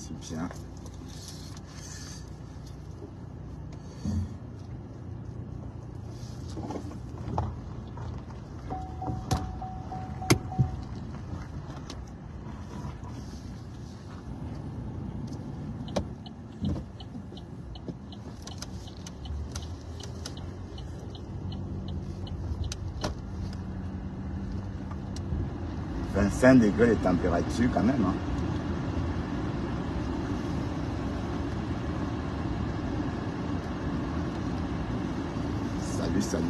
ici bien. « 25 degrés de température quand même. Hein. Salut, salut.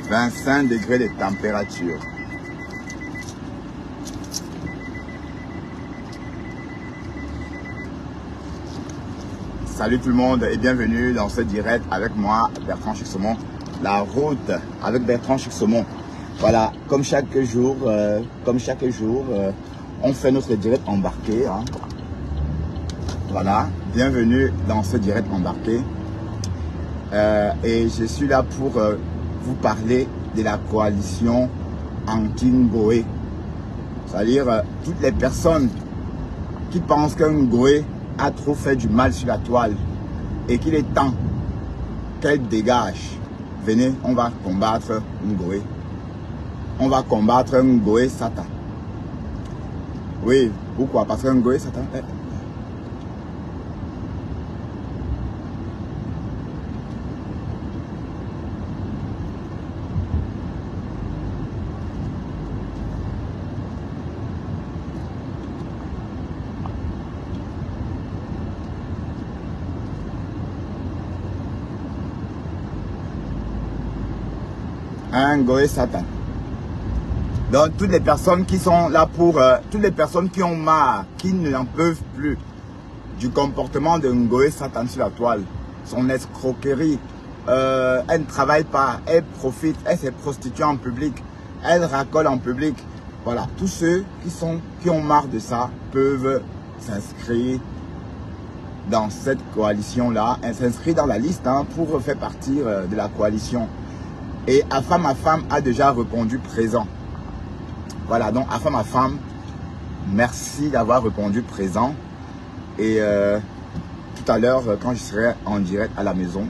« 25 degrés de température. » Salut tout le monde et bienvenue dans ce direct avec moi, Bertrand Chixaumont. La route avec Bertrand Chixaumont. Voilà, comme chaque jour, on fait notre direct embarqué. Hein. Voilà, bienvenue dans ce direct embarqué. Et je suis là pour vous parler de la coalition anti-Ngoé. C'est-à-dire toutes les personnes qui pensent qu'un Ngoé a trop fait du mal sur la toile et qu'il est temps qu'elle dégage. Venez, on va combattre Ngoé. On va combattre Ngoé Satan. Oui, pourquoi? Parce que Ngoé Satan... Ngoé Satan. Donc toutes les personnes qui sont là pour toutes les personnes qui ont marre, qui n'en peuvent plus du comportement de Ngoé Satan sur la toile, son escroquerie, elle ne travaille pas, elle profite, elle s'est prostituée en public, elle racole en public. Voilà, tous ceux qui ont marre de ça peuvent s'inscrire dans cette coalition là, s'inscrire dans la liste hein, pour faire partie de la coalition. Et Afam a déjà répondu présent. Voilà, donc Afam, merci d'avoir répondu présent. Et tout à l'heure, quand je serai en direct à la maison,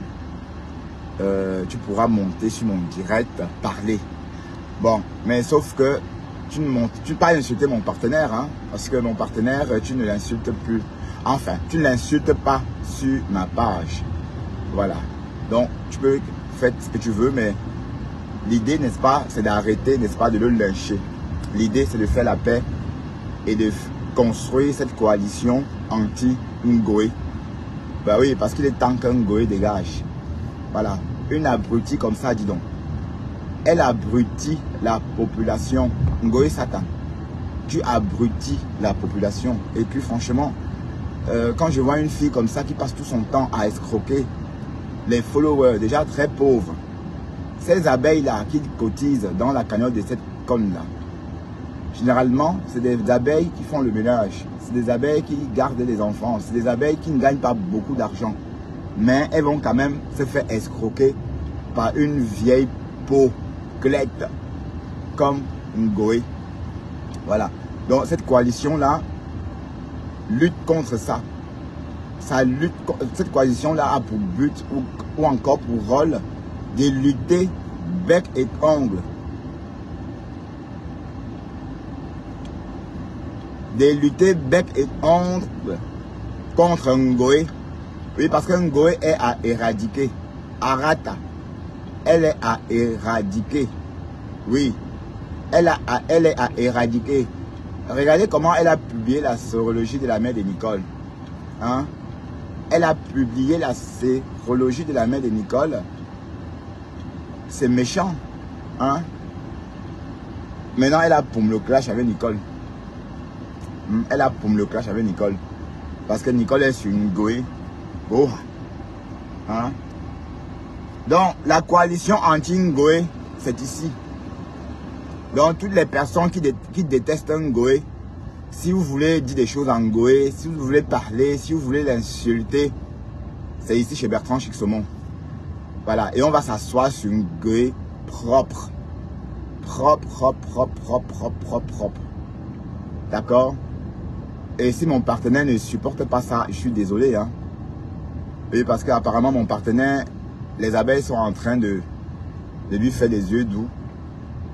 tu pourras monter sur mon direct, parler. Bon, mais sauf que tu ne peux pas insulter mon partenaire, hein, parce que mon partenaire, tu ne l'insultes plus. Enfin, tu ne l'insultes pas sur ma page. Voilà. Donc, tu peux faire ce que tu veux, mais l'idée, n'est-ce pas, c'est d'arrêter, n'est-ce pas, de le lyncher. L'idée, c'est de faire la paix et de construire cette coalition anti-Ngoé. Ben oui, parce qu'il est temps qu'un Ngoé dégage. Voilà. Une abrutie comme ça, dis donc. Elle abrutit la population. Ngoé Satan. Tu abrutis la population. Et puis, franchement, quand je vois une fille comme ça qui passe tout son temps à escroquer les followers, déjà très pauvres, ces abeilles-là qui cotisent dans la cagnotte de cette conne-là, généralement, c'est des abeilles qui font le ménage. C'est des abeilles qui gardent les enfants. C'est des abeilles qui ne gagnent pas beaucoup d'argent. Mais elles vont quand même se faire escroquer par une vieille peau clète comme Ngoé. Voilà. Donc cette coalition-là lutte contre ça. Cette coalition-là a pour but ou encore pour rôle de lutter bec et ongle. De lutter bec et ongle contre Ngoé. Oui, parce que Ngoé est à éradiquer. Arata. Elle est à éradiquer. Oui. Elle est à éradiquer. Regardez comment elle a publié la sérologie de la mère de Nicole. Hein? Elle a publié la sérologie de la mère de Nicole. C'est méchant. Hein? Maintenant, elle a pour le clash avec Nicole. Elle a pour le clash avec Nicole. Parce que Nicole est sur une Ngoé. Oh. Hein? Donc, la coalition anti-Ngoé, c'est ici. Donc, toutes les personnes qui détestent un Ngoé, si vous voulez dire des choses en Ngoé, si vous voulez parler, si vous voulez l'insulter, c'est ici chez Bertrand Chixaumont. Voilà, et on va s'asseoir sur une Ngoé propre. propre, propre, propre, propre, propre, propre, propre. D'accord? Et si mon partenaire ne supporte pas ça, je suis désolé. Hein? Et parce qu'apparemment, mon partenaire, les abeilles sont en train de lui faire des yeux doux.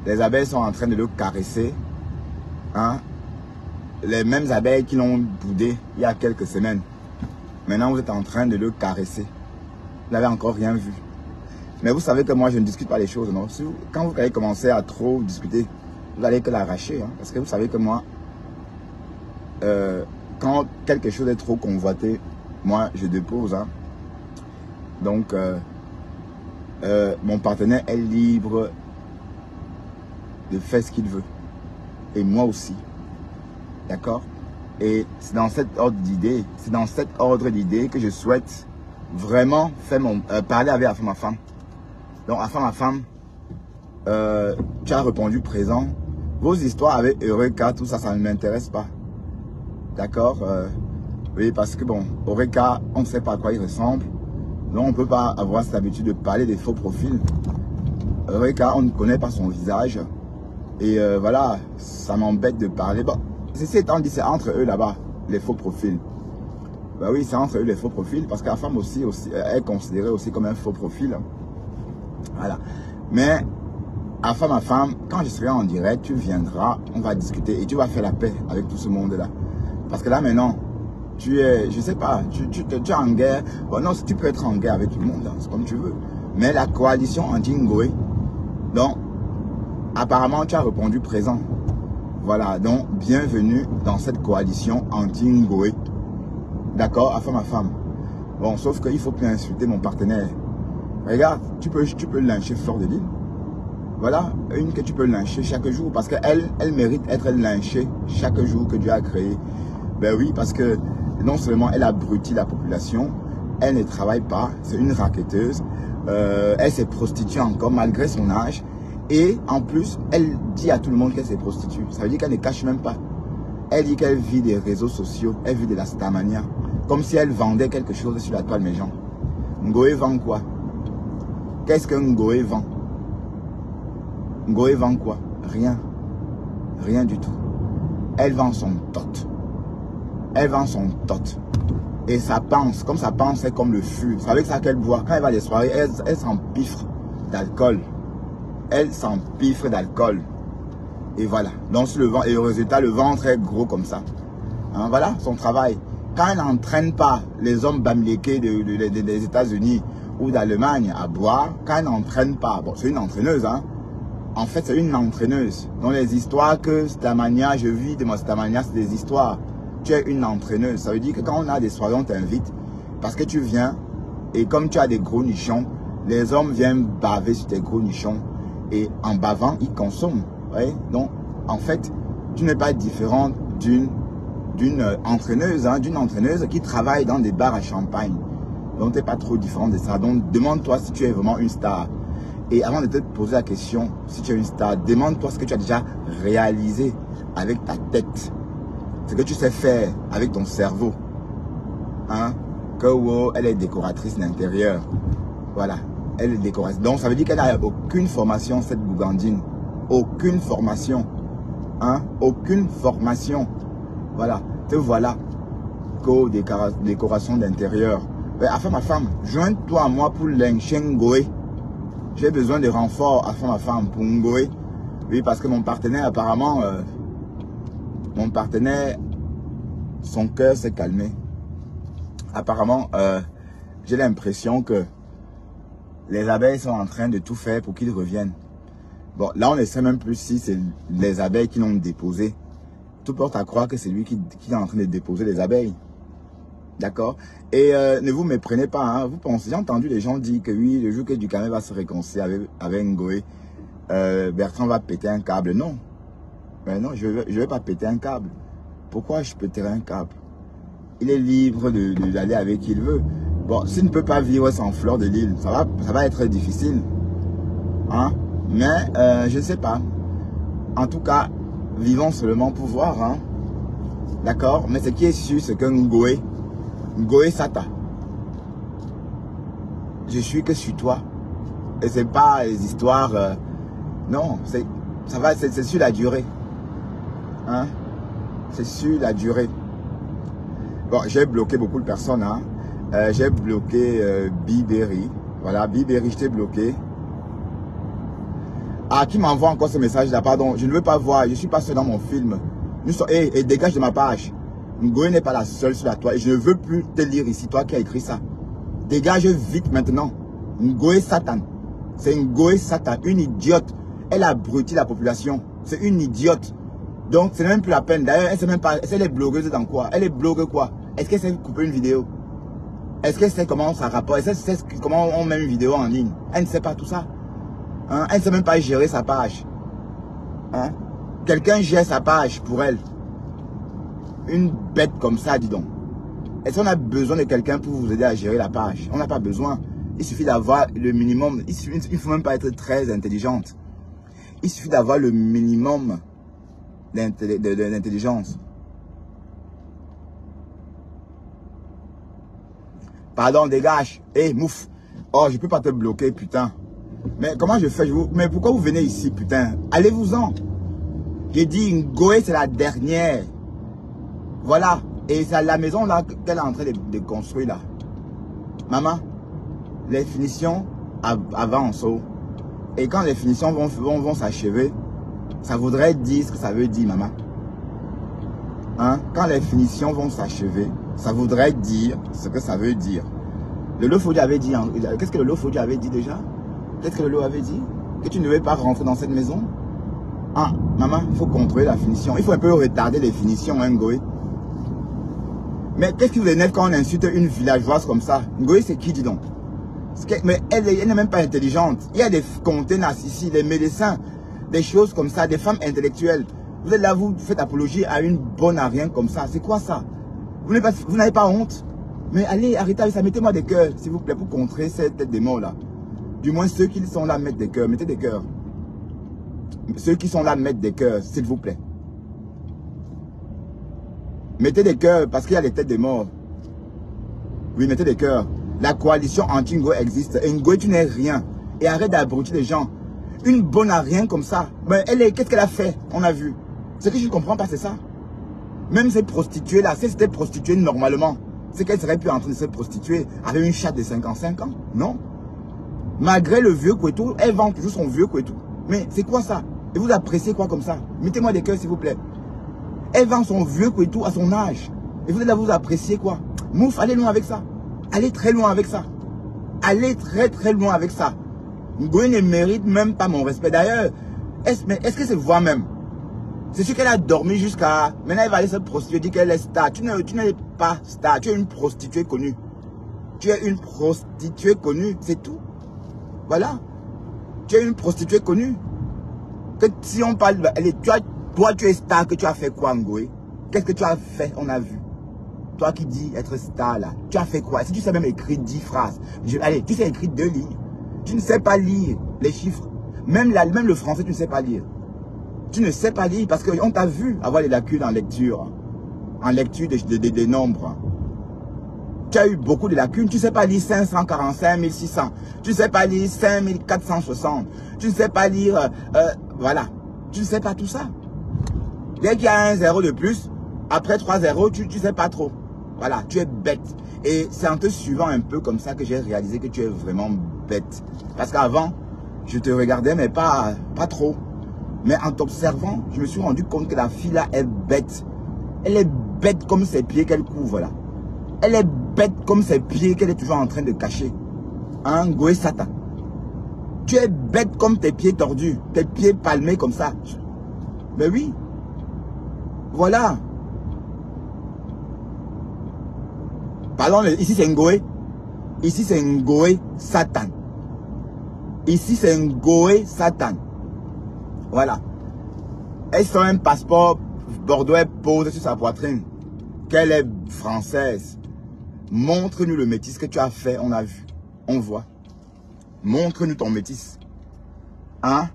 Les abeilles sont en train de le caresser. Hein? Les mêmes abeilles qui l'ont boudé il y a quelques semaines. Maintenant, vous êtes en train de le caresser. Vous n'avez encore rien vu. Mais vous savez que moi, je ne discute pas les choses. Non? Quand vous allez commencer à trop discuter, vous allez que l'arracher. Hein? Parce que vous savez que moi, quand quelque chose est trop convoité, moi, je dépose. Hein? Donc, mon partenaire est libre de faire ce qu'il veut. Et moi aussi. D'accord? Et c'est dans cet ordre d'idée, que je souhaite vraiment faire parler avec ma femme. Donc, ma femme, tu as répondu présent. Vos histoires avec Eureka, tout ça, ça ne m'intéresse pas. D'accord? Oui, parce que bon, Eureka, on ne sait pas à quoi il ressemble. Donc, on ne peut pas avoir cette habitude de parler des faux profils. Eureka, on ne connaît pas son visage. Et voilà, ça m'embête de parler. Bon, ceci étant dit, c'est entre eux là-bas, les faux profils. Ben oui, c'est entre eux les faux profils, parce que la femme aussi est considérée aussi comme un faux profil. Voilà. Mais, ma femme, quand je serai en direct, tu viendras, on va discuter et tu vas faire la paix avec tout ce monde-là. Parce que là maintenant, tu es, je sais pas, tu es en guerre. Bon non, tu peux être en guerre avec tout le monde, hein, c'est comme tu veux. Mais la coalition anti-Ngoé, donc, apparemment, tu as répondu présent. Voilà, donc, bienvenue dans cette coalition anti-Ngoé. D'accord, ma femme. Bon, sauf qu'il ne faut plus insulter mon partenaire. Regarde, tu peux lyncher Fleur de Lys. Voilà, une que tu peux lyncher chaque jour. Parce qu'elle mérite d'être lynchée chaque jour que Dieu a créé. Ben oui, parce que non seulement elle abrutit la population, elle ne travaille pas, c'est une raquetteuse. Elle s'est prostituée encore malgré son âge. Et en plus, elle dit à tout le monde qu'elle s'est prostituée. Ça veut dire qu'elle ne cache même pas. Elle dit qu'elle vit des réseaux sociaux, elle vit de la stamania. Comme si elle vendait quelque chose sur la toile des gens. Ngoé vend quoi? Qu'est-ce que Ngoé vend? Ngoé vend quoi? Rien. Rien du tout. Elle vend son tot. Elle vend son tot. Et ça pense, comme ça pense, c'est comme le fût. Vous savez que ça qu'elle boit. Quand elle va à des soirées, elle s'empiffre d'alcool. Elle s'empiffre d'alcool. Et voilà. Donc le vent, et le résultat, le ventre est gros comme ça. Hein, voilà son travail. Quand elle n'entraîne pas les hommes bamléqués des États-Unis ou d'Allemagne à boire, quand elle n'entraîne pas, bon, c'est une entraîneuse, hein. En fait, c'est une entraîneuse. Donc les histoires que Stamania, je vis de ma Stamania, c'est des histoires. Tu es une entraîneuse. Ça veut dire que quand on a des soirées, on t'invite parce que tu viens et comme tu as des gros nichons, les hommes viennent baver sur tes gros nichons et en bavant, ils consomment. Ouais? Donc, en fait, tu n'es pas différente d'une entraîneuse, hein, d'une entraîneuse qui travaille dans des bars à champagne. Donc, tu n'es pas trop différent de ça. Donc, demande-toi si tu es vraiment une star. Et avant de te poser la question, si tu es une star, demande-toi ce que tu as déjà réalisé avec ta tête. Ce que tu sais faire avec ton cerveau. Hein? Que wow, elle est décoratrice d'intérieur. Voilà. Elle est décoratrice. Donc, ça veut dire qu'elle n'a aucune formation, cette Bougandine. Aucune formation. Hein? Aucune formation. Voilà. Te voilà. Décoration d'intérieur. Ma femme, joins-toi à moi pour lyncher Ngoé. J'ai besoin de renfort ma femme pour Ngoé. Oui, parce que mon partenaire, apparemment, son cœur s'est calmé. Apparemment, j'ai l'impression que les abeilles sont en train de tout faire pour qu'il revienne. Bon, là, on ne sait même plus si c'est les abeilles qui l'ont déposé. Tout porte à croire que c'est lui qui est en train de déposer les abeilles. D'accord? Et ne vous méprenez pas. Hein, vous pensez, j'ai entendu les gens dire que oui, le jour que Dukamel va se réconcilier avec Ngoé, Bertrand va péter un câble. Non. Mais non, je vais pas péter un câble. Pourquoi je péterai un câble? Il est libre d'aller avec qui il veut. Bon, s'il ne peut pas vivre sans Fleur de Lys, ça va être difficile. Hein? Mais je ne sais pas. En tout cas, vivons seulement pour voir. Hein? D'accord? Mais ce qui est sûr, c'est que Ngoé Sata. Je suis que sur toi. Et c'est pas les histoires. Non, Ça va, c'est sur la durée. Hein? C'est sur la durée. Bon, j'ai bloqué beaucoup de personnes. Hein. J'ai bloqué Biberi. Voilà, Biberi, je t'ai bloqué. Ah, qui m'envoie encore ce message-là? Pardon, je ne veux pas voir. Je ne suis pas seul dans mon film. Et dégage de ma page. Ngoé n'est pas la seule sur la toile. Et je ne veux plus te lire ici, toi qui as écrit ça. Dégage vite maintenant. Ngoé Satan. C'est Ngoé Satan, une idiote. Elle abrutit la population. C'est une idiote. Donc, ce n'est même plus la peine. D'ailleurs, elle sait même pas. Elle est blogueuse dans quoi? Elle est blogueuse quoi? Est-ce qu'elle sait couper une vidéo? Est-ce qu'elle sait comment ça rapporte? Est-ce qu'elle sait comment on met une vidéo en ligne? Elle ne sait pas tout ça. Hein? Elle ne sait même pas gérer sa page. Hein? Quelqu'un gère sa page pour elle. Une bête comme ça, dis donc. Est-ce qu'on a besoin de quelqu'un pour vous aider à gérer la page? On n'a pas besoin. Il suffit d'avoir le minimum. Il ne faut même pas être très intelligente. Il suffit d'avoir le minimum d'intelligence. Pardon, dégage. Hé, mouf. Oh, je peux pas te bloquer, putain. Mais comment je fais? Mais pourquoi vous venez ici, putain? Allez-vous-en. J'ai dit, Ngoé, c'est la dernière. Voilà. Et c'est la maison là qu'elle est en train de construire là. Maman, les finitions avancent. Et quand les finitions vont s'achever, ça voudrait dire ce que ça veut dire, maman. Hein? Quand les finitions vont s'achever, ça voudrait dire ce que ça veut dire. Le Lofodi avait dit, qu'est-ce que le Lofodi avait dit déjà? Qu'est-ce que le Lofodi avait dit? Que tu ne veux pas rentrer dans cette maison? Ah, maman, il faut contrôler la finition. Il faut un peu retarder les finitions, hein, Ngoé. Mais qu'est-ce qui vous énerve quand on insulte une villageoise comme ça? Ngoé, c'est qui, dis donc? Mais elle n'est même pas intelligente. Il y a des comtés narcissiques, des médecins, des choses comme ça, des femmes intellectuelles. Vous êtes là, vous faites apologie à une bonne à rien comme ça. C'est quoi ça? Vous n'avez pas honte? Mais allez, arrêtez avec ça. Mettez-moi des cœurs, s'il vous plaît, pour contrer cette tête des morts là. Du moins, ceux qui sont là, mettent des cœurs. Mettez des cœurs. Ceux qui sont là, mettent des cœurs, s'il vous plaît. Mettez des cœurs, parce qu'il y a les têtes des morts. Oui, mettez des cœurs. La coalition anti-Ngoé existe. Et Ngoé, tu n'es rien. Et arrête d'abrutir les gens. Une bonne à rien comme ça. Mais qu'est-ce qu'elle a fait? On a vu. Ce que je ne comprends pas, c'est ça. Même ces prostituées là, si elles étaient prostituées normalement, c'est qu'elles seraient plus en train de se prostituer avec une chatte de 55 ans. Non. Malgré le vieux Kouetou, elle vend toujours son vieux Kouetou. Mais c'est quoi ça? Et vous appréciez quoi comme ça? Mettez-moi des cœurs, s'il vous plaît. Elle vend son vieux Kouetou à son âge. Et vous êtes là, vous appréciez quoi? Mouf, allez loin avec ça. Allez très loin avec ça. Allez très très loin avec ça. Ngoé ne mérite même pas mon respect. D'ailleurs, est-ce que c'est voix même? C'est sûr qu'elle a dormi jusqu'à... Maintenant, elle va aller se prostituer, dire qu'elle est star. Tu n'es pas star, tu es une prostituée connue. Tu es une prostituée connue, c'est tout. Voilà. Tu es une prostituée connue. Que si on parle... Allez, toi, tu es star, que tu as fait quoi, Ngoé? Qu'est-ce que tu as fait? On a vu. Toi qui dis être star, là. Tu as fait quoi? Si tu sais même écrire 10 phrases. Allez, tu sais écrire 2 lignes. Tu ne sais pas lire les chiffres. Même le français, tu ne sais pas lire. Tu ne sais pas lire parce qu'on t'a vu avoir les lacunes en lecture. En lecture des nombres. Tu as eu beaucoup de lacunes. Tu ne sais pas lire 545 600. Tu ne sais pas lire 5460. Tu ne sais pas lire... voilà. Tu ne sais pas tout ça. Dès qu'il y a un 0 de plus, après 3 zéros, tu ne sais pas trop. Voilà, tu es bête. Et c'est en te suivant un peu comme ça que j'ai réalisé que tu es vraiment bête. Parce qu'avant, je te regardais, mais pas trop. Mais en t'observant, je me suis rendu compte que la fille là est bête. Elle est bête comme ses pieds qu'elle couvre là. Elle est bête comme ses pieds qu'elle est toujours en train de cacher. Hein, Ngoé Satan. Tu es bête comme tes pieds tordus, tes pieds palmés comme ça. Mais oui. Voilà. Pardon, ici c'est Ngoé. Ici c'est Ngoé Satan. Ici c'est Ngoé Satan. Voilà. Elle sort un passeport bordeaux pose sur sa poitrine. Qu'elle est française. Montre-nous le métis que tu as fait, on a vu. On voit. Montre-nous ton métis. Hein?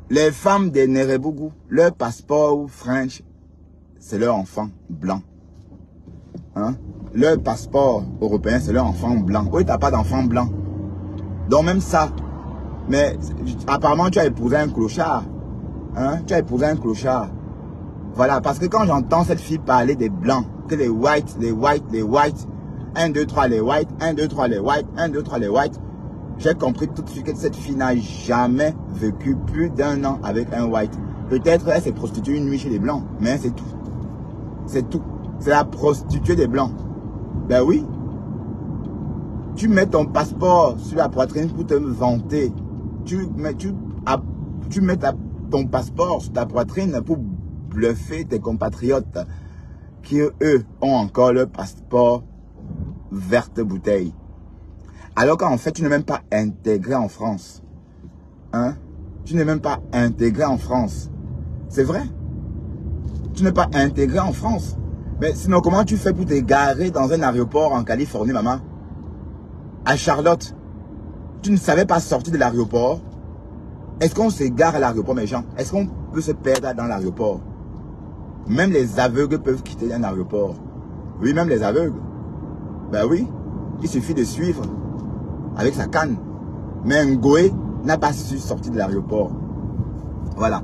Les femmes des Nerebougou, leur passeport French, c'est leur enfant blanc. Hein? Leur passeport européen, c'est leur enfant blanc. Oui, tu n'as pas d'enfant blanc. Donc même ça. Mais apparemment, tu as épousé un clochard. Hein? Tu as épousé un clochard. Voilà, parce que quand j'entends cette fille parler des blancs, que les whites, 1, 2, 3 les whites, 1, 2, 3 les whites, 1, 2, 3 les whites, j'ai compris tout de suite que cette fille n'a jamais vécu plus d'1 an avec un white. Peut-être elle s'est prostituée une nuit chez les blancs, mais c'est tout. C'est tout. C'est la prostituée des blancs. Ben oui. Tu mets ton passeport sur la poitrine pour te vanter. Tu mets ton passeport sur ta poitrine pour bluffer tes compatriotes qui, eux, ont encore le passeport verte bouteille. Alors qu'en fait, tu n'es même pas intégré en France. Hein? Tu n'es même pas intégré en France. C'est vrai. Tu n'es pas intégré en France. Mais sinon, comment tu fais pour te garer dans un aéroport en Californie, maman? À Charlotte, tu ne savais pas sortir de l'aéroport. Est-ce qu'on se gare à l'aéroport, mes gens? Est-ce qu'on peut se perdre dans l'aéroport? Même les aveugles peuvent quitter un aéroport. Oui, même les aveugles. Ben oui, il suffit de suivre avec sa canne. Mais Ngoé n'a pas su sortir de l'aéroport. Voilà.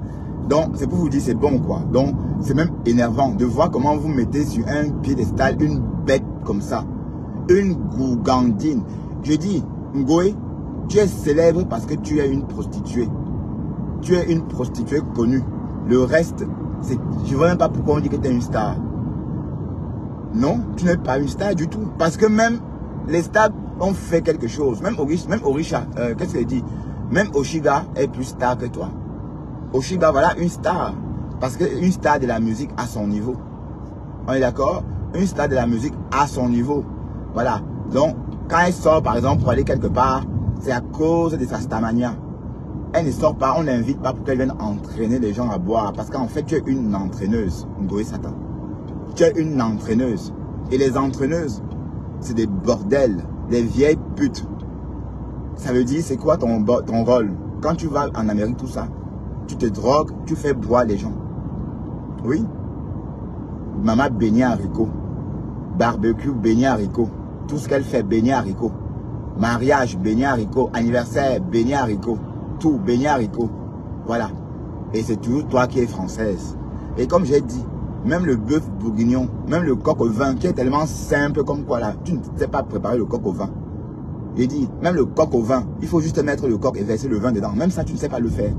Donc, c'est pour vous dire, c'est bon, quoi. Donc, c'est même énervant de voir comment vous mettez sur un piédestal une bête comme ça. Une gougandine. Je dis, Ngoé, tu es célèbre parce que tu es une prostituée. Tu es une prostituée connue. Le reste, je ne vois même pas pourquoi on dit que tu es une star. Non, tu n'es pas une star du tout. Parce que même les stars ont fait quelque chose. Même Orisha, qu'est-ce qu'elle dit? Même Oshiga est plus star que toi. Oshiga, voilà une star. Parce qu'une star de la musique à son niveau. On est d'accord? Une star de la musique à son niveau. Voilà. Donc, quand elle sort, par exemple, pour aller quelque part, c'est à cause de sa starmania. Elle ne sort pas, on l'invite pas pour qu'elle vienne entraîner les gens à boire. Parce qu'en fait, tu es une entraîneuse. Ngoé Satan. Tu es une entraîneuse. Et les entraîneuses, c'est des bordels, des vieilles putes. Ça veut dire, c'est quoi ton rôle? Quand tu vas en Amérique, tout ça, tu te drogues, tu fais boire les gens. Oui. Maman beignet haricots. Barbecue beignet haricots. Tout ce qu'elle fait, beignet haricots. Mariage, beignet haricots. Anniversaire, beignet haricots. Tout, beignet haricots. Voilà. Et c'est toujours toi qui es française. Et comme j'ai dit, même le bœuf bourguignon, même le coq au vin, qui est tellement simple comme quoi là, tu ne sais pas préparer le coq au vin. J'ai dit, même le coq au vin, il faut juste mettre le coq et verser le vin dedans. Même ça, tu ne sais pas le faire.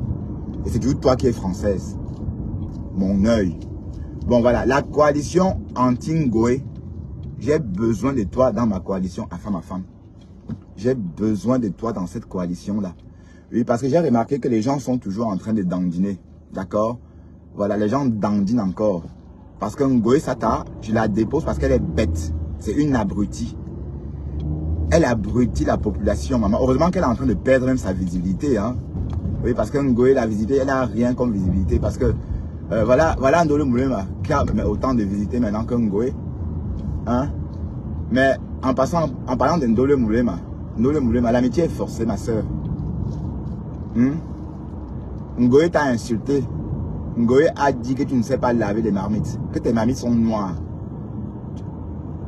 Et c'est toujours toi qui es française. Mon œil. Bon voilà, la coalition anti-Ngoé, j'ai besoin de toi dans ma coalition à femme à femme. J'ai besoin de toi dans cette coalition-là. Oui, parce que j'ai remarqué que les gens sont toujours en train de dandiner. D'accord? Voilà, les gens dandinent encore. Parce que Ngoé Sata, je la dépose parce qu'elle est bête. C'est une abrutie. Elle abrutit la population, maman. Heureusement qu'elle est en train de perdre même sa visibilité. Hein. Oui, parce que Ngoé, la visibilité, elle n'a rien comme visibilité. Parce que, voilà Ndolo Moulema qui a autant de visibilité maintenant que Ngoé. Hein. Mais en parlant de Ndolo Moulema, l'amitié est forcée, ma soeur. Ngoé t'a insulté. Ngoé a dit que tu ne sais pas laver les marmites, que tes marmites sont noires.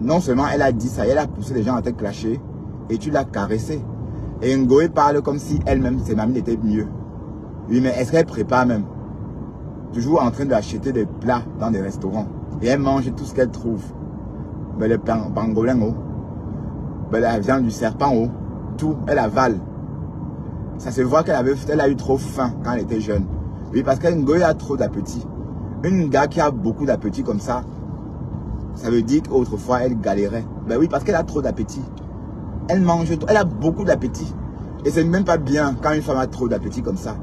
Non seulement elle a dit ça, elle a poussé les gens à te clasher et tu l'as caressé. Et Ngoé parle comme si elle-même, ses marmites étaient mieux. Oui, mais est-ce qu'elle prépare même? Toujours en train d'acheter des plats dans des restaurants. Et elle mange tout ce qu'elle trouve. Ben, le pangolin, ben, la viande du serpent, tout, elle avale. Ça se voit qu'elle a eu trop faim quand elle était jeune. Oui, parce qu'une Ngoé a trop d'appétit. Une gars qui a beaucoup d'appétit comme ça, ça veut dire qu'autrefois elle galérait. Ben oui, parce qu'elle a trop d'appétit. Elle mange, elle a beaucoup d'appétit. Et c'est même pas bien quand une femme a trop d'appétit comme ça.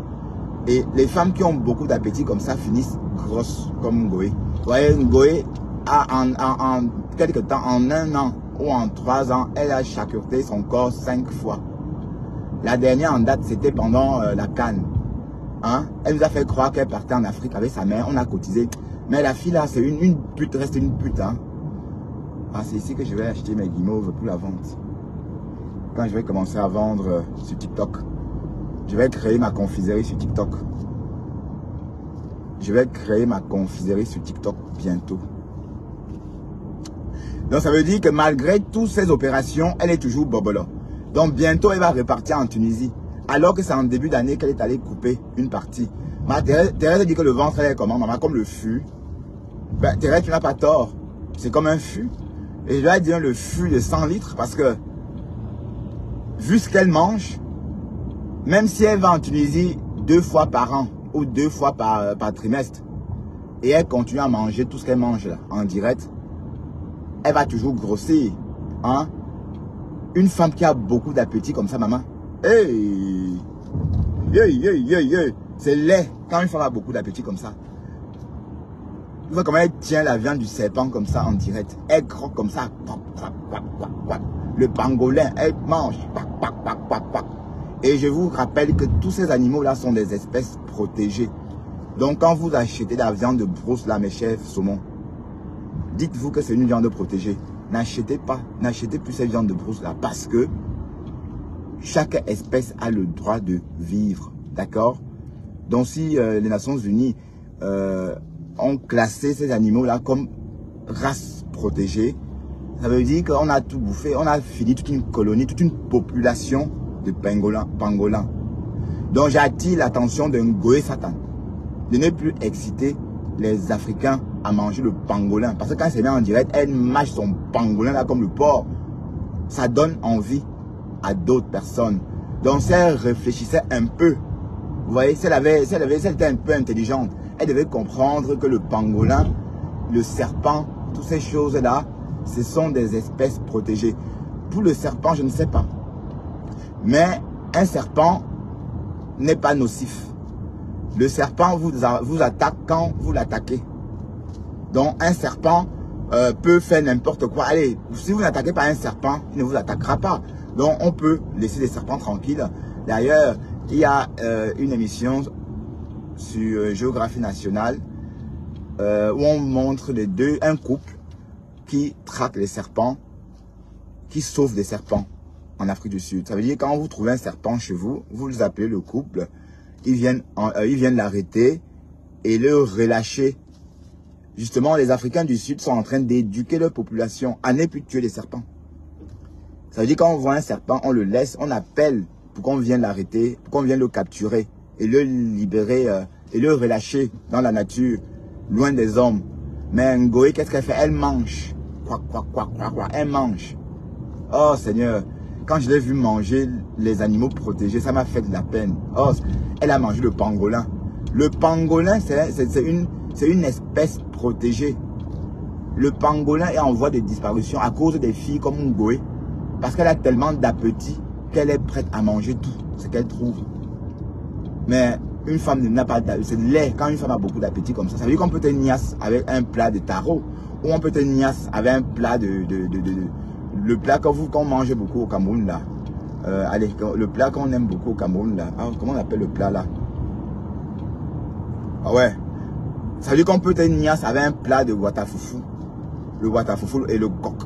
Et les femmes qui ont beaucoup d'appétit comme ça finissent grosses comme Ngoé. Vous voyez, Ngoé a en quelque temps, en 1 an ou en 3 ans, elle a chacureté son corps 5 fois. La dernière en date, c'était pendant la Cannes. Hein? Elle nous a fait croire qu'elle partait en Afrique avec sa mère, on a cotisé. Mais la fille là, c'est une pute, reste une pute. Hein? Ah, c'est ici que je vais acheter mes guimauves pour la vente. Quand je vais commencer à vendre sur TikTok, je vais créer ma confiserie sur TikTok. Je vais créer ma confiserie sur TikTok bientôt. Donc ça veut dire que malgré toutes ces opérations, elle est toujours bobola. Donc bientôt, elle va repartir en Tunisie. Alors que c'est en début d'année qu'elle est allée couper une partie. Thérèse dit que le ventre est comment, maman, comme le fût. Ben, Thérèse, tu n'as pas tort. C'est comme un fût. Et je dois dire le fût de 100 litres parce que, vu ce qu'elle mange, même si elle va en Tunisie 2 fois par an ou 2 fois par trimestre, et elle continue à manger tout ce qu'elle mange là, en direct, elle va toujours grossir. Hein? Une femme qui a beaucoup d'appétit comme ça, maman, hey, c'est laid quand une femme a beaucoup d'appétit comme ça. Tu vois comment elle tient la viande du serpent comme ça en direct. Elle croque comme ça. Le pangolin, elle mange. Et je vous rappelle que tous ces animaux-là sont des espèces protégées. Donc quand vous achetez de la viande de brousse, là, mes chers saumons, dites-vous que c'est une viande protégée. N'achetez pas, n'achetez plus cette viande de brousse là parce que chaque espèce a le droit de vivre. D'accord? Donc si les Nations Unies ont classé ces animaux-là comme race protégée, ça veut dire qu'on a tout bouffé, on a fini toute une colonie, toute une population de pangolins. Donc j'attire l'attention d'un Ngoé Satan de ne plus exciter les Africains à manger le pangolin. Parce que quand c'est bien en direct, elle mâche son pangolin là comme le porc. Ça donne envie à d'autres personnes. Donc si elle réfléchissait un peu, vous voyez, si elle était un peu intelligente, elle devait comprendre que le pangolin, le serpent, toutes ces choses-là, ce sont des espèces protégées. Pour le serpent, je ne sais pas. Mais un serpent n'est pas nocif. Le serpent vous attaque quand vous l'attaquez. Donc un serpent peut faire n'importe quoi. Allez, si vous n'attaquez pas un serpent, il ne vous attaquera pas. Donc on peut laisser les serpents tranquilles. D'ailleurs, il y a une émission sur Géographie nationale où on montre un couple qui traque les serpents, qui sauve des serpents en Afrique du Sud. Ça veut dire quand vous trouvez un serpent chez vous, vous les appelez le couple, ils viennent l'arrêter et le relâcher. Justement, les Africains du Sud sont en train d'éduquer leur population à ne plus tuer les serpents. Ça veut dire quand on voit un serpent, on le laisse, on appelle pour qu'on vienne l'arrêter, pour qu'on vienne le capturer et le libérer et le relâcher dans la nature, loin des hommes. Mais Ngoé, qu'est-ce qu'elle fait? Elle mange. Elle mange. Oh Seigneur, quand je l'ai vu manger les animaux protégés, ça m'a fait de la peine. Oh, elle a mangé le pangolin. Le pangolin, c'est une espèce protégée. Le pangolin est en voie de disparition à cause des filles comme Ngoé. Parce qu'elle a tellement d'appétit qu'elle est prête à manger tout ce qu'elle trouve. Mais une femme n'a pas d'appétit. C'est laid quand une femme a beaucoup d'appétit comme ça. Ça veut dire qu'on peut te niasse avec un plat de taro. Ou on peut te niasse avec un plat le plat qu'on mange beaucoup au Cameroun là. Allez, le plat qu'on aime beaucoup au Cameroun là. Ah, comment on appelle le plat là? Ah ouais. Ça veut dire qu'on peut te niasse avec un plat de watafoufou. Le watafoufou et le coq.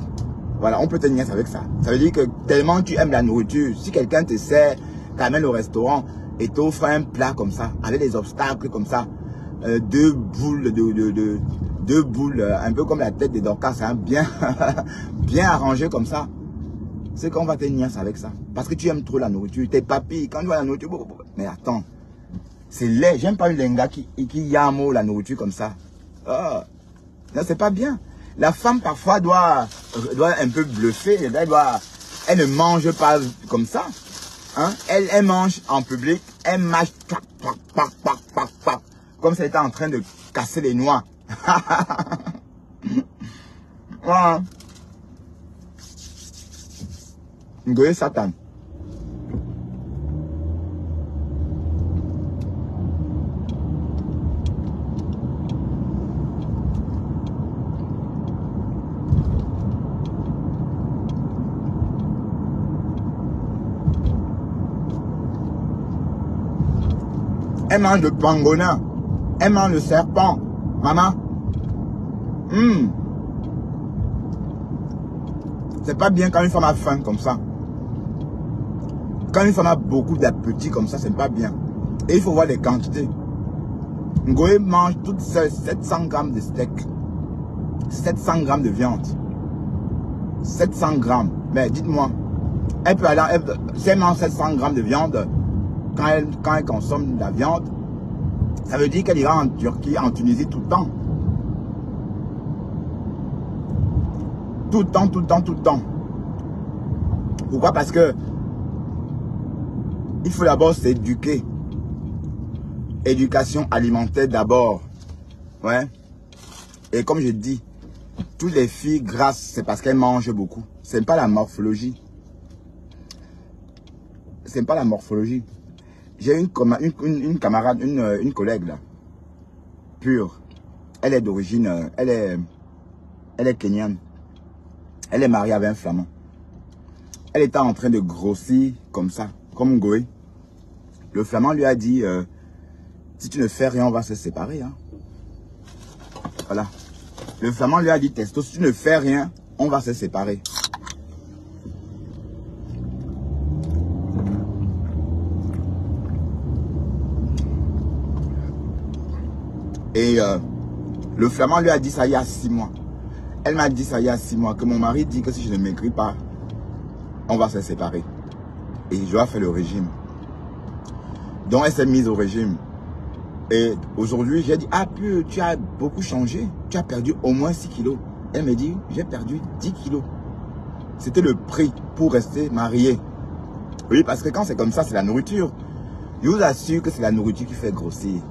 Voilà, on peut te niasse avec ça. Ça veut dire que tellement tu aimes la nourriture, si quelqu'un te sert, t'amène au restaurant et t'offre un plat comme ça, avec des obstacles comme ça, deux boules, un peu comme la tête des Dorcas, hein, bien arrangé comme ça, c'est qu'on va te niasse avec ça. Parce que tu aimes trop la nourriture, tes papilles, quand tu vois la nourriture, mais attends, c'est laid, j'aime pas une lenga qui yamo la nourriture comme ça. Oh, non, c'est pas bien. La femme parfois doit un peu bluffer, elle ne mange pas comme ça. Hein? Elle mange en public, elle mange comme si elle était en train de casser les noix. Voilà. Ngoé Satan. Elle mange le pangolin. Elle mange le serpent. Maman. C'est pas bien quand une femme a faim comme ça. Quand une femme a beaucoup d'appétit comme ça, c'est pas bien. Et il faut voir les quantités. Ngoé mange toutes seules 700 grammes de steak. 700 grammes de viande. 700 grammes. Mais dites-moi, elle peut aller, si elle mange 700 grammes de viande, quand elle consomme la viande, Ça veut dire qu'elle ira en Turquie, en Tunisie tout le temps. Tout le temps, tout le temps, tout le temps. Pourquoi? Parce que il faut d'abord s'éduquer. Éducation alimentaire d'abord. Ouais. Et comme je dis, toutes les filles grasses, c'est parce qu'elles mangent beaucoup. C'est pas la morphologie. C'est pas la morphologie. J'ai une camarade, une collègue là. Pure. Elle est d'origine, elle est kenyane. Elle est mariée avec un flamand. Elle était en train de grossir comme ça, comme Goé. Le flamand lui a dit, si tu ne fais rien, on va se séparer. Hein. Voilà. Le flamand lui a dit, Testo, si tu ne fais rien, on va se séparer. Et le flamand lui a dit ça il y a 6 mois. Elle m'a dit ça il y a 6 mois, que mon mari dit que si je ne maigris pas, on va se séparer. Et je dois faire le régime. Donc elle s'est mise au régime. Et aujourd'hui, j'ai dit, ah puis tu as beaucoup changé. Tu as perdu au moins 6 kilos. Elle me dit, j'ai perdu 10 kilos. C'était le prix pour rester marié. Oui, parce que quand c'est comme ça, c'est la nourriture. Je vous assure que c'est la nourriture qui fait grossir.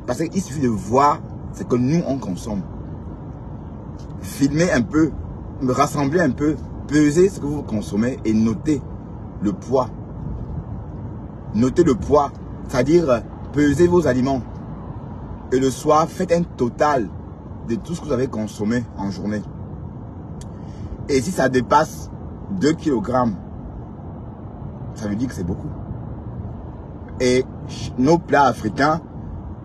Parce qu'il suffit de voir ce que nous, on consomme. Filmer un peu, rassembler un peu, peser ce que vous consommez et noter le poids. Notez le poids, c'est-à-dire pesez vos aliments. Et le soir, faites un total de tout ce que vous avez consommé en journée. Et si ça dépasse 2 kg, ça veut dire que c'est beaucoup. Et nos plats africains,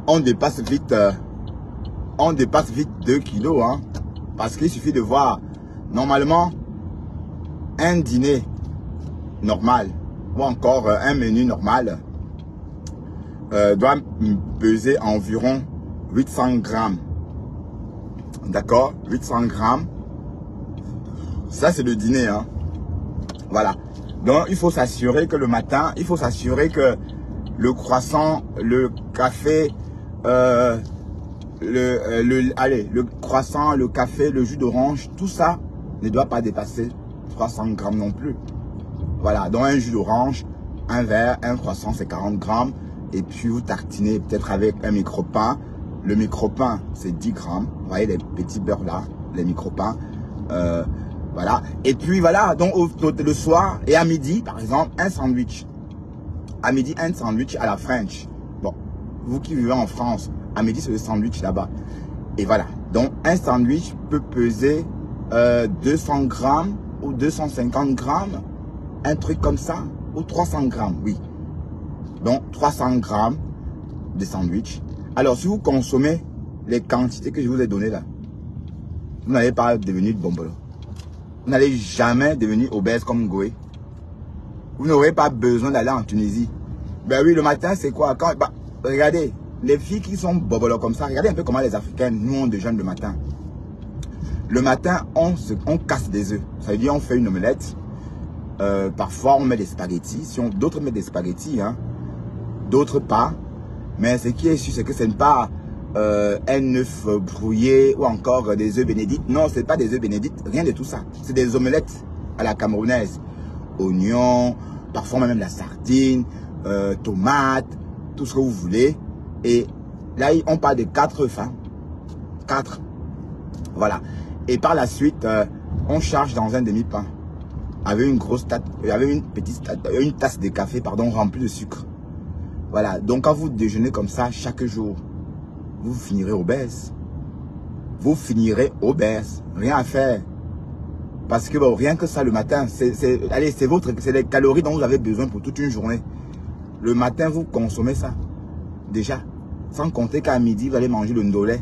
on dépasse vite 2 kilos. Hein, parce qu'il suffit de voir, normalement, un dîner normal, ou encore un menu normal, doit peser environ 800 grammes. D'accord? 800 grammes. Ça, c'est le dîner. Hein. Voilà. Donc, il faut s'assurer que le matin, il faut s'assurer que le croissant, le café, le croissant, le café, le jus d'orange, tout ça ne doit pas dépasser 300 grammes non plus. Voilà, donc un jus d'orange, un verre, un croissant, c'est 40 grammes. Et puis vous tartinez peut-être avec un micro-pain. Le micro-pain, c'est 10 grammes. Vous voyez les petits beurres là, les micro-pains. Voilà. Et puis voilà, donc le soir et à midi, par exemple, un sandwich. À midi, un sandwich à la French. Bon, vous qui vivez en France, à midi, c'est le sandwich là-bas. Et voilà. Donc, un sandwich peut peser 200 grammes ou 250 grammes. Un truc comme ça. Ou 300 grammes, oui. Donc, 300 grammes de sandwich. Alors, si vous consommez les quantités que je vous ai données là, vous n'allez pas devenir bombolo. Vous n'allez jamais devenir obèse comme Goé. Vous n'aurez pas besoin d'aller en Tunisie. Ben oui, le matin, c'est quoi? Regardez, les filles qui sont bobolo comme ça, regardez un peu comment les Africaines, nous, on déjeune le matin. Le matin, on casse des œufs. Ça veut dire on fait une omelette. Parfois, on met des spaghettis. D'autres mettent des spaghettis, hein. D'autres pas. Mais ce qui est sûr, c'est que ce n'est pas un œuf brouillé ou encore des œufs bénédicts. Non, ce n'est pas des œufs bénédicts. Rien de tout ça. C'est des omelettes à la camerounaise. Oignons, parfois même la sardine, tomates, tout ce que vous voulez. Et là, on parle de 4 œufs. Hein. 4. Voilà. Et par la suite, on charge dans un demi-pain. Avec une grosse tasse, avec une tasse de café, pardon, remplie de sucre. Voilà. Donc, quand vous déjeunez comme ça chaque jour, vous finirez obèse. Vous finirez obèse. Rien à faire. Parce que bon, rien que ça le matin, c'est les calories dont vous avez besoin pour toute une journée. Le matin, vous consommez ça. Déjà. Sans compter qu'à midi, vous allez manger le ndolé,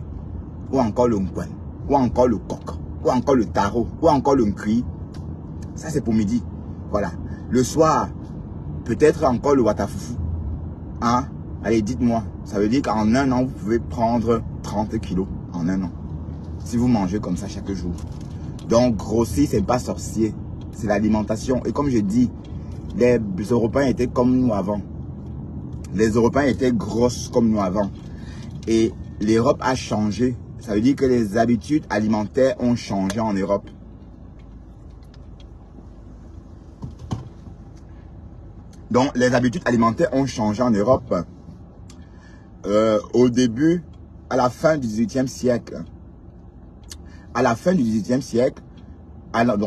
ou encore le nkwen, ou encore le coq, ou encore le taro, ou encore le nkui. Ça, c'est pour midi. Voilà. Le soir, peut-être encore le watafufu. Hein? Allez, dites-moi. Ça veut dire qu'en un an, vous pouvez prendre 30 kilos en un an. Si vous mangez comme ça chaque jour. Donc, grossir, c'est pas sorcier. C'est l'alimentation. Et comme je dis, les Européens étaient comme nous avant. Les Européens étaient grosses comme nous avant. Et l'Europe a changé. Ça veut dire que les habitudes alimentaires ont changé en Europe. Donc, les habitudes alimentaires ont changé en Europe. Au début, à la fin du XVIIIe siècle,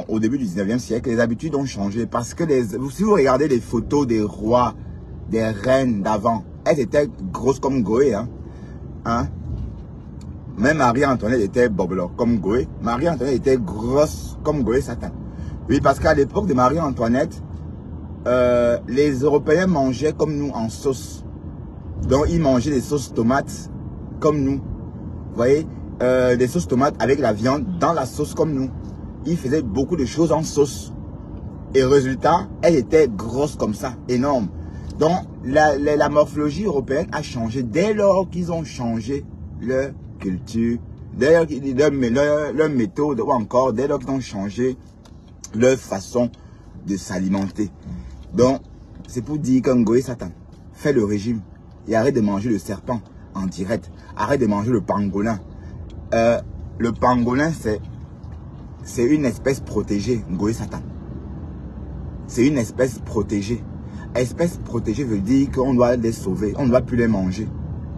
au début du 19e siècle, les habitudes ont changé parce que si vous regardez les photos des rois, des reines d'avant, elles étaient grosses comme Goé. Même Marie-Antoinette était boblo comme Goé. Marie-Antoinette était grosse comme Goé Satan. Oui, parce qu'à l'époque de Marie-Antoinette, les Européens mangeaient comme nous en sauce. Donc, ils mangeaient des sauces tomates comme nous. Vous voyez, des sauces tomates avec la viande dans la sauce comme nous. Ils faisaient beaucoup de choses en sauce. Et résultat, elle était grosse comme ça, énorme. Donc, la morphologie européenne a changé dès lors qu'ils ont changé leur culture, dès lors leur méthode, ou encore dès lors qu'ils ont changé leur façon de s'alimenter. Donc, c'est pour dire qu'un Ngoé Satan fait le régime et arrête de manger le serpent en direct. Arrête de manger le pangolin. Le pangolin, c'est une espèce protégée, Ngoé Satan. C'est une espèce protégée. Espèce protégée veut dire qu'on doit les sauver. On ne doit plus les manger.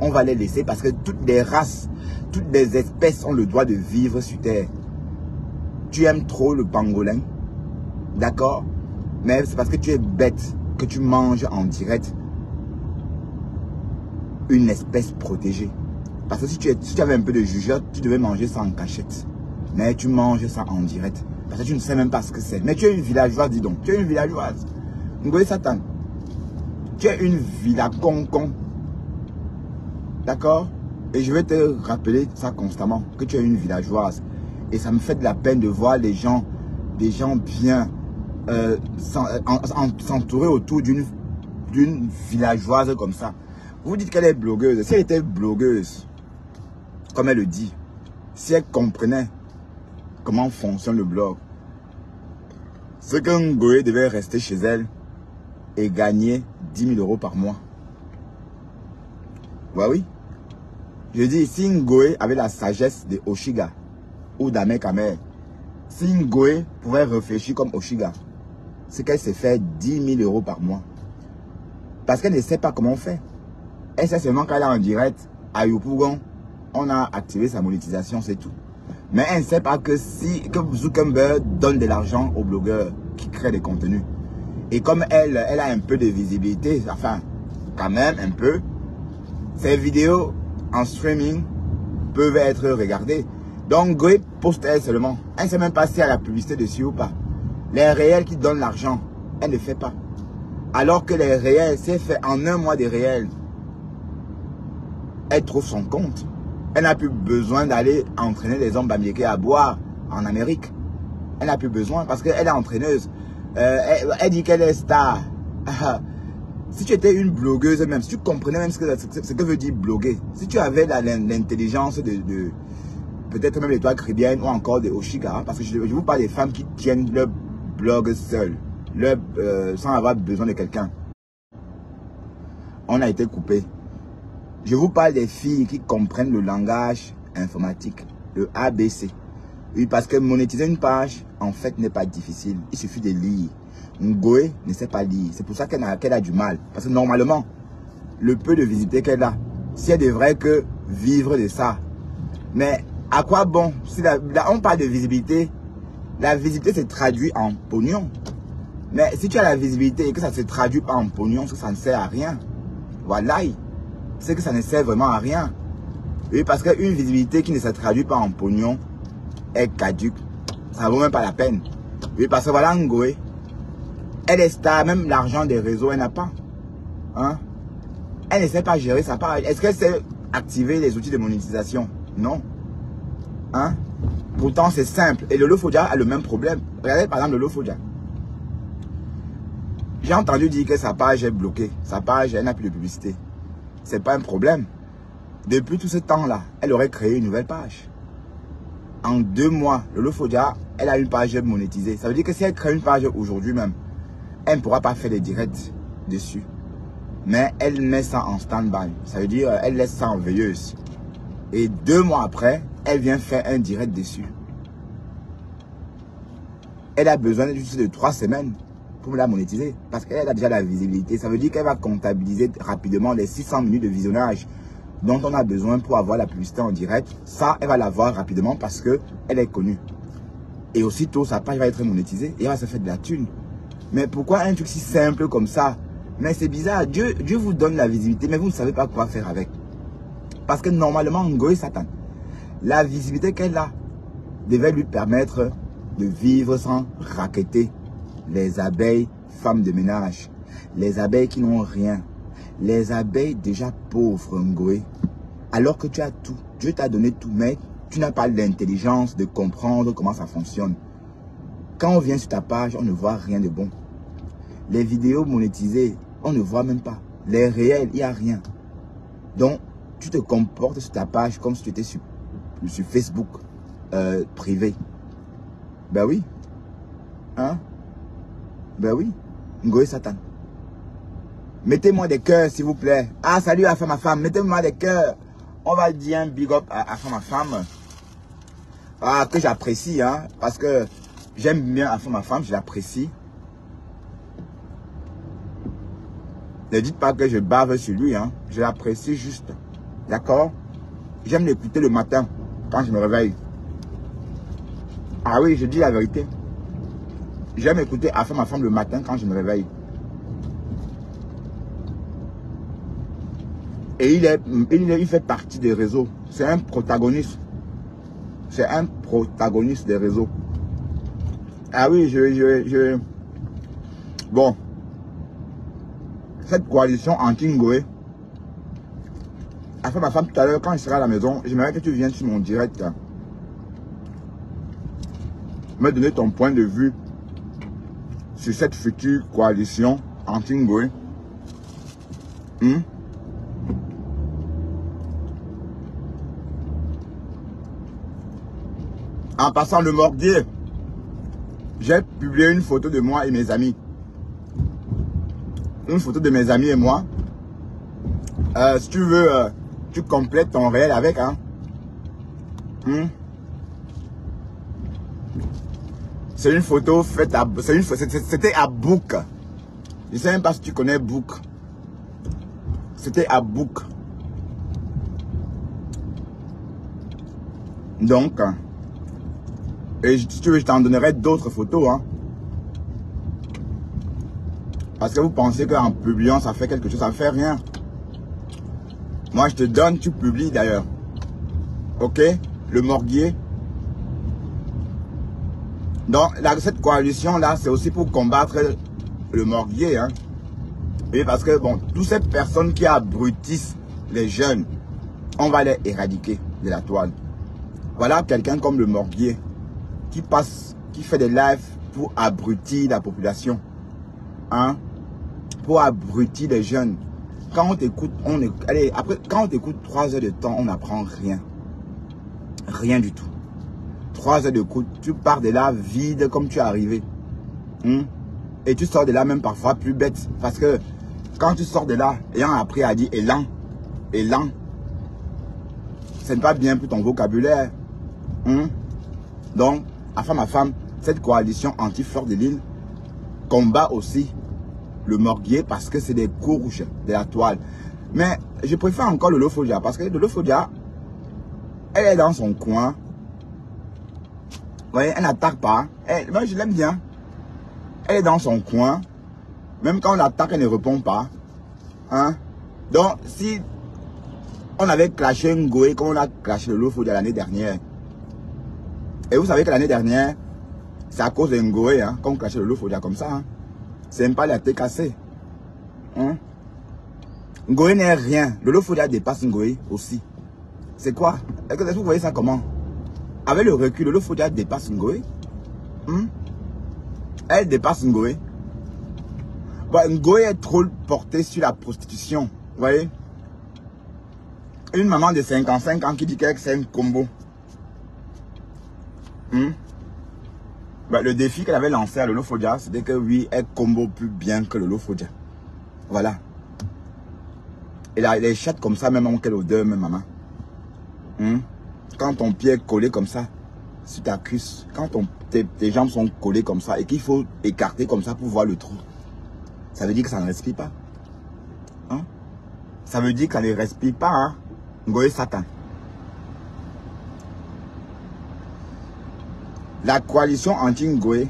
On va les laisser parce que toutes les races, toutes les espèces ont le droit de vivre sur Terre. Tu aimes trop le pangolin, d'accord? Mais c'est parce que tu es bête que tu manges en direct une espèce protégée. Parce que si tu avais un peu de jugeote, tu devais manger ça en cachette. Mais tu manges ça en direct. Parce que tu ne sais même pas ce que c'est. Mais tu es une villageoise, dis donc. Tu es une villageoise. Ngoé Satan. Tu es une villa con. D'accord? Et je vais te rappeler ça constamment. Que tu es une villageoise. Et ça me fait de la peine de voir des gens bien s'entourer autour d'une villageoise comme ça. Vous dites qu'elle est blogueuse. Si elle était blogueuse, comme elle le dit, si elle comprenait comment fonctionne le blog, c'est qu'un Ngoé devait rester chez elle et gagner 10 000 € par mois. Ouais, oui. Je dis, si Ngoé avait la sagesse de Oshiga ou d'Amek Amer, si Ngoé pouvait réfléchir comme Oshiga, c'est qu'elle s'est fait 10 000 € par mois. Parce qu'elle ne sait pas comment on fait. Elle sait seulement qu'elle est en direct à Yopougon, on a activé sa monétisation, c'est tout. Mais elle ne sait pas que Zuckerberg donne de l'argent aux blogueurs qui créent des contenus. Et comme elle a un peu de visibilité, enfin, quand même un peu, ses vidéos en streaming peuvent être regardées. Donc, Ngoé poste elle seulement. Elle ne sait même pas si elle a la publicité dessus ou pas. Les réels qui donnent l'argent, elle ne fait pas. Alors que les réels, c'est fait en un mois des réels. Elle trouve son compte. Elle n'a plus besoin d'aller entraîner les hommes bamileke à boire en Amérique. Elle n'a plus besoin parce qu'elle est entraîneuse. Elle dit qu'elle est star. Si tu étais une blogueuse même, si tu comprenais même ce que veut dire bloguer, si tu avais l'intelligence de peut-être même l'étoile caribéenne ou encore de Oshiga, parce que je vous parle des femmes qui tiennent leur blog seules, sans avoir besoin de quelqu'un. On a été coupé. Je vous parle des filles qui comprennent le langage informatique, le ABC. Oui, parce que monétiser une page, en fait, n'est pas difficile. Il suffit de lire. Ngoé ne sait pas lire. C'est pour ça qu'elle a du mal. Parce que normalement, le peu de visibilité qu'elle a, si elle devrait que vivre de ça. Mais à quoi bon? Si on parle de visibilité, la visibilité se traduit en pognon. Mais si tu as la visibilité et que ça ne se traduit pas en pognon, ça ne sert à rien. Voilà. C'est que ça ne sert vraiment à rien. Oui, parce qu'une visibilité qui ne se traduit pas en pognon est caduque. Ça ne vaut même pas la peine. Oui, parce que voilà, Ngoé, elle est star, même l'argent des réseaux, elle n'a pas. Hein? Elle ne sait pas gérer sa part. Est-ce qu'elle sait activer les outils de monétisation? Non. Hein? Pourtant, c'est simple. Et Lolo Fodia a le même problème. Regardez par exemple Lolo Fodia. J'ai entendu dire que sa page est bloquée. Sa page, elle n'a plus de publicité. C'est pas un problème. Depuis tout ce temps-là, elle aurait créé une nouvelle page. En 2 mois, Lolo Fodia, elle a une page monétisée. Ça veut dire que si elle crée une page aujourd'hui même, elle ne pourra pas faire des directs dessus. Mais elle met ça en stand-by. Ça veut dire elle laisse ça en veilleuse. Et 2 mois après, elle vient faire un direct dessus. Elle a besoin juste de 3 semaines pour la monétiser. Parce qu'elle a déjà la visibilité. Ça veut dire qu'elle va comptabiliser rapidement les 600 minutes de visionnage dont on a besoin pour avoir la publicité en direct. Ça, elle va l'avoir rapidement parce qu'elle est connue. Et aussitôt, sa page va être monétisée et elle va se faire de la thune. Mais pourquoi un truc si simple comme ça? Mais c'est bizarre. Dieu vous donne la visibilité, mais vous ne savez pas quoi faire avec. Parce que normalement, Ngoé Satan, la visibilité qu'elle a devait lui permettre de vivre sans racketter les abeilles femmes de ménage, les abeilles qui n'ont rien, les abeilles déjà pauvres, Ngoé. Alors que tu as tout, Dieu t'a donné tout, mais tu n'as pas l'intelligence de comprendre comment ça fonctionne. Quand on vient sur ta page, on ne voit rien de bon. Les vidéos monétisées, on ne voit même pas. Les réels, il n'y a rien. Donc, tu te comportes sur ta page comme si tu étais sur Facebook privé. Ben oui. Hein? Ben oui. Ngoé Satan. Mettez-moi des cœurs, s'il vous plaît. Ah, salut à ma femme. Mettez-moi des cœurs. On va dire un big up à ma femme. Ah, que j'apprécie, hein. Parce que j'aime bien à ma femme, je l'apprécie. Ne dites pas que je bave sur lui, hein. Je l'apprécie juste. D'accord? J'aime l'écouter le matin, quand je me réveille. Ah oui, je dis la vérité. J'aime écouter à ma femme le matin quand je me réveille. Et il fait partie des réseaux. C'est un protagoniste. C'est un protagoniste des réseaux. Ah oui, Bon. Cette coalition anti-Ngoé. À ma femme tout à l'heure, quand je serai à la maison, j'aimerais que tu viennes sur mon direct. Me donner ton point de vue sur cette future coalition anti-Ngoé. En passant le mordier, j'ai publié une photo de moi et mes amis. Une photo de mes amis et moi. Si tu veux, tu complètes ton réel avec. Hein. C'est une photo faite à... C'était à Book. Je ne sais même pas si tu connais Book. C'était à Book. Donc... Et si tu veux, je t'en donnerai d'autres photos. Hein. Parce que vous pensez qu'en publiant, ça fait quelque chose. Ça ne fait rien. Moi, je te donne, tu publies d'ailleurs. Ok? Le morguier. Donc, cette coalition-là, c'est aussi pour combattre le morguier. Hein. Et parce que, bon, toutes ces personnes qui abrutissent les jeunes, on va les éradiquer de la toile. Voilà quelqu'un comme le morguier. Qui fait des lives pour abrutir la population. Hein? Pour abrutir les jeunes. Quand on t'écoute, quand on t'écoute 3 heures de temps, on n'apprend rien. Rien du tout. 3 heures d'écoute, tu pars de là vide comme tu es arrivé. Et tu sors de là même parfois plus bête. Parce que quand tu sors de là, ayant appris à dire élan, ce n'est pas bien pour ton vocabulaire. Donc, à ma femme, cette coalition anti-fleur de l'île combat aussi le morguier parce que c'est des courges de la toile. Mais je préfère encore le Lolofodia parce que le Lolofodia, elle est dans son coin. Vous voyez, elle n'attaque pas. Moi, je l'aime bien. Elle est dans son coin. Même quand on l'attaque, elle ne répond pas. Hein? Donc, si on avait clashé Ngoé comme on a clashé le Lolofodia l'année dernière, et vous savez que l'année dernière, c'est à cause de Ngoé, hein, qu'on clashait le Lolofodia comme ça. Hein. C'est même pas la tête cassée. Hein? Ngoé n'est rien. Le Lolofodia dépasse Ngoé aussi. C'est quoi? Est-ce que vous voyez ça comment? Avec le recul, le Lolofodia dépasse Ngoé. Elle dépasse Ngoé. Bon, Ngoé est trop portée sur la prostitution. Vous voyez? Une maman de 55 ans qui dit qu'elle c'est un combo. Ben, le défi qu'elle avait lancé à Lolofodia, c'était que oui, elle combo plus bien que le Lolofodia. Voilà. Et là, les chattes comme ça, même quelle odeur, même maman. Quand ton pied est collé comme ça sur ta cuisse, quand tes jambes sont collées comme ça et qu'il faut écarter comme ça pour voir le trou, ça veut dire que ça ne respire pas. Hein? Ça veut dire que ça ne respire pas. Hein? Ngoé Satan. La coalition anti-Ngoé.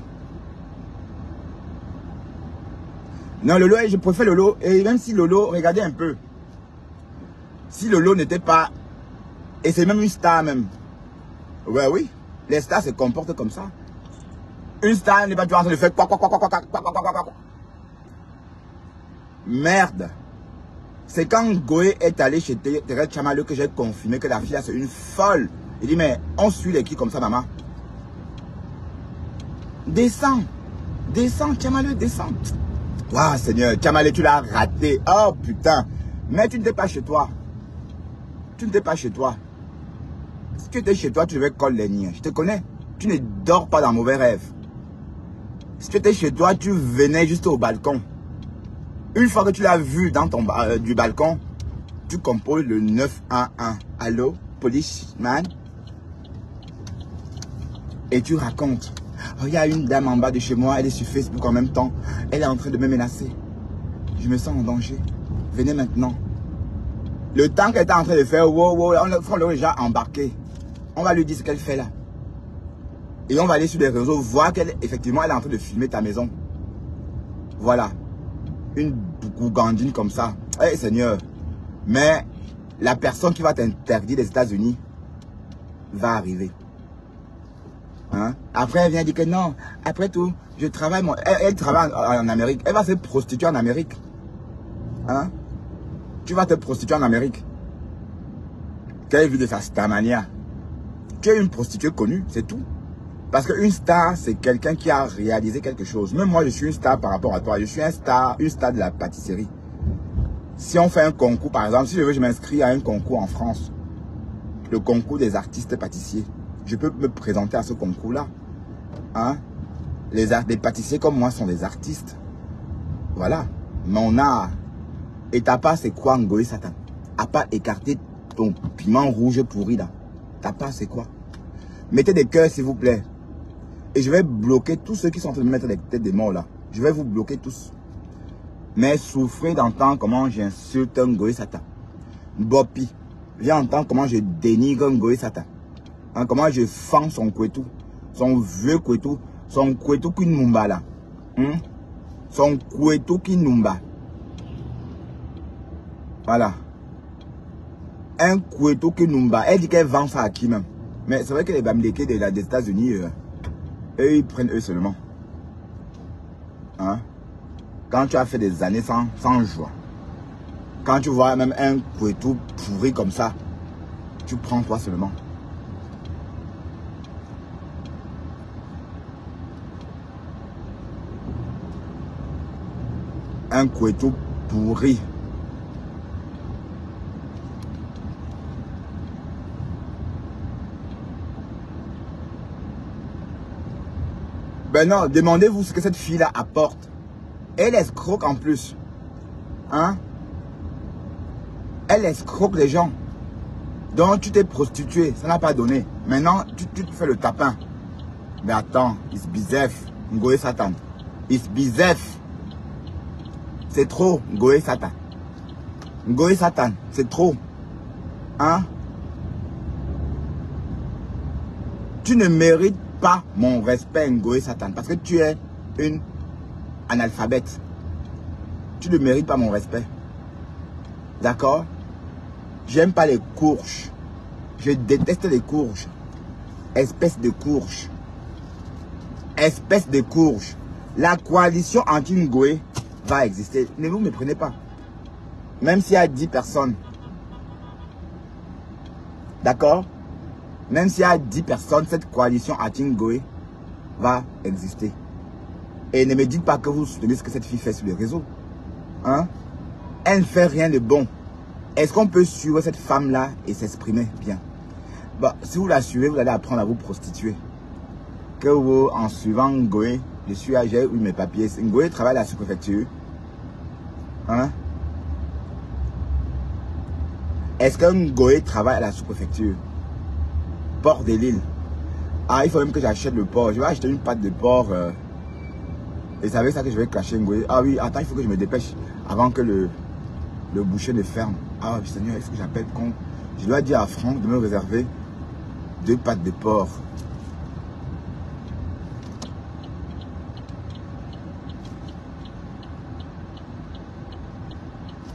Non, Lolo, je préfère Lolo. Et même si Lolo, regardez un peu. Si Lolo n'était pas... Et c'est même une star même. Ouais, oui. Les stars se comportent comme ça. Une star n'est pas toujours en train de faire quoi. Merde. C'est quand Ngoé est allé chez Thérèse Tchamaleu que j'ai confirmé que la fille c'est une folle. Il dit, mais on suit les qui comme ça, maman? Descends. Descends, Tchamaleu, descends. Waouh, Seigneur, Tchamaleu, tu l'as raté. Oh, putain. Mais tu n'étais pas chez toi. Tu n'étais pas chez toi. Si tu étais chez toi, tu devais coller les nids. Je te connais. Tu ne dors pas dans mauvais rêves. Si tu étais chez toi, tu venais juste au balcon. Une fois que tu l'as vu dans ton du balcon, tu composes le 911. Allô, policeman? Et tu racontes. Oh, il y a une dame en bas de chez moi, elle est sur Facebook en même temps. Elle est en train de me menacer. Je me sens en danger. Venez maintenant. Le temps qu'elle est en train de faire, on l'a déjà embarqué. On va lui dire ce qu'elle fait là. Et on va aller sur les réseaux, voir qu'effectivement elle est en train de filmer ta maison. Voilà. Une gougandine comme ça. Eh Seigneur. Mais la personne qui va t'interdire des États-Unis va arriver. Hein? Après, elle vient dire que non. Après tout, je travaille. Elle travaille en Amérique. Elle va se prostituer en Amérique. Hein? Tu vas te prostituer en Amérique. Quelle vue de sa starmania? Tu es une prostituée connue, c'est tout. Parce qu'une star, c'est quelqu'un qui a réalisé quelque chose. Même moi, je suis une star par rapport à toi. Je suis une star de la pâtisserie. Si on fait un concours, par exemple, si je m'inscris à un concours en France, le concours des artistes pâtissiers, je peux me présenter à ce concours-là. Hein? Les pâtissiers comme moi sont des artistes. Voilà. Mais on a... Et t'as pas, c'est quoi, Ngoé Satan? À pas écarter ton piment rouge pourri là. T'as pas, c'est quoi? Mettez des cœurs, s'il vous plaît. Et je vais bloquer tous ceux qui sont en train de mettre des têtes des morts là. Je vais vous bloquer tous. Mais souffrez d'entendre comment j'insulte un Ngoé Satan. Bopi, viens entendre comment je dénigre un Ngoé Satan. Hein, comment je fends son kouetou. Son vieux kouetou. Son kouetou qui numba là. Son kouetou qui numba. Voilà. Un kouetou qui numba. Elle dit qu'elle vend ça à qui même? Mais c'est vrai que les Bamileke des États-Unis, eux, ils prennent eux seulement. Hein? Quand tu as fait des années sans joie, quand tu vois même un kouetou pourri comme ça, tu prends toi seulement. Un kouetou pourri. Ben non, demandez-vous ce que cette fille-là apporte. Elle escroque en plus. Hein? Elle escroque les gens. Donc tu t'es prostitué, ça n'a pas donné. Maintenant, tu te fais le tapin. Mais attends, it's bizef, Ngoé Satan. It's bizef. C'est trop, Ngoé Satan. Ngoé Satan, c'est trop. Hein? Tu ne mérites pas mon respect, Ngoé Satan, parce que tu es une analphabète. Tu ne mérites pas mon respect. D'accord? J'aime pas les courges. Je déteste les courges. Espèce de courge. Espèce de courge. La coalition anti-Ngoé va exister. Ne vous méprenez pas. Même s'il y a 10 personnes. D'accord? Même s'il y a 10 personnes, cette coalition anti-Ngoé va exister. Et ne me dites pas que vous soutenez ce que cette fille fait sur les réseaux. Hein? Elle ne fait rien de bon. Est-ce qu'on peut suivre cette femme-là et s'exprimer bien? Bah, si vous la suivez, vous allez apprendre à vous prostituer. Que vous, en suivant Ngoé, j'ai eu mes papiers. Ngoé travaille à la sous-préfecture. Hein? Est-ce que Ngoé travaille à la sous-préfecture? Porc de l'île. Ah, il faut même que j'achète le porc. Je vais acheter une pâte de porc. Et c'est avec ça que je vais clasher Ngoé. Ah oui, attends, il faut que je me dépêche avant que le boucher ne ferme. Ah, Seigneur, est-ce que j'appelle con? Je dois dire à Franck de me réserver 2 pâtes de porc.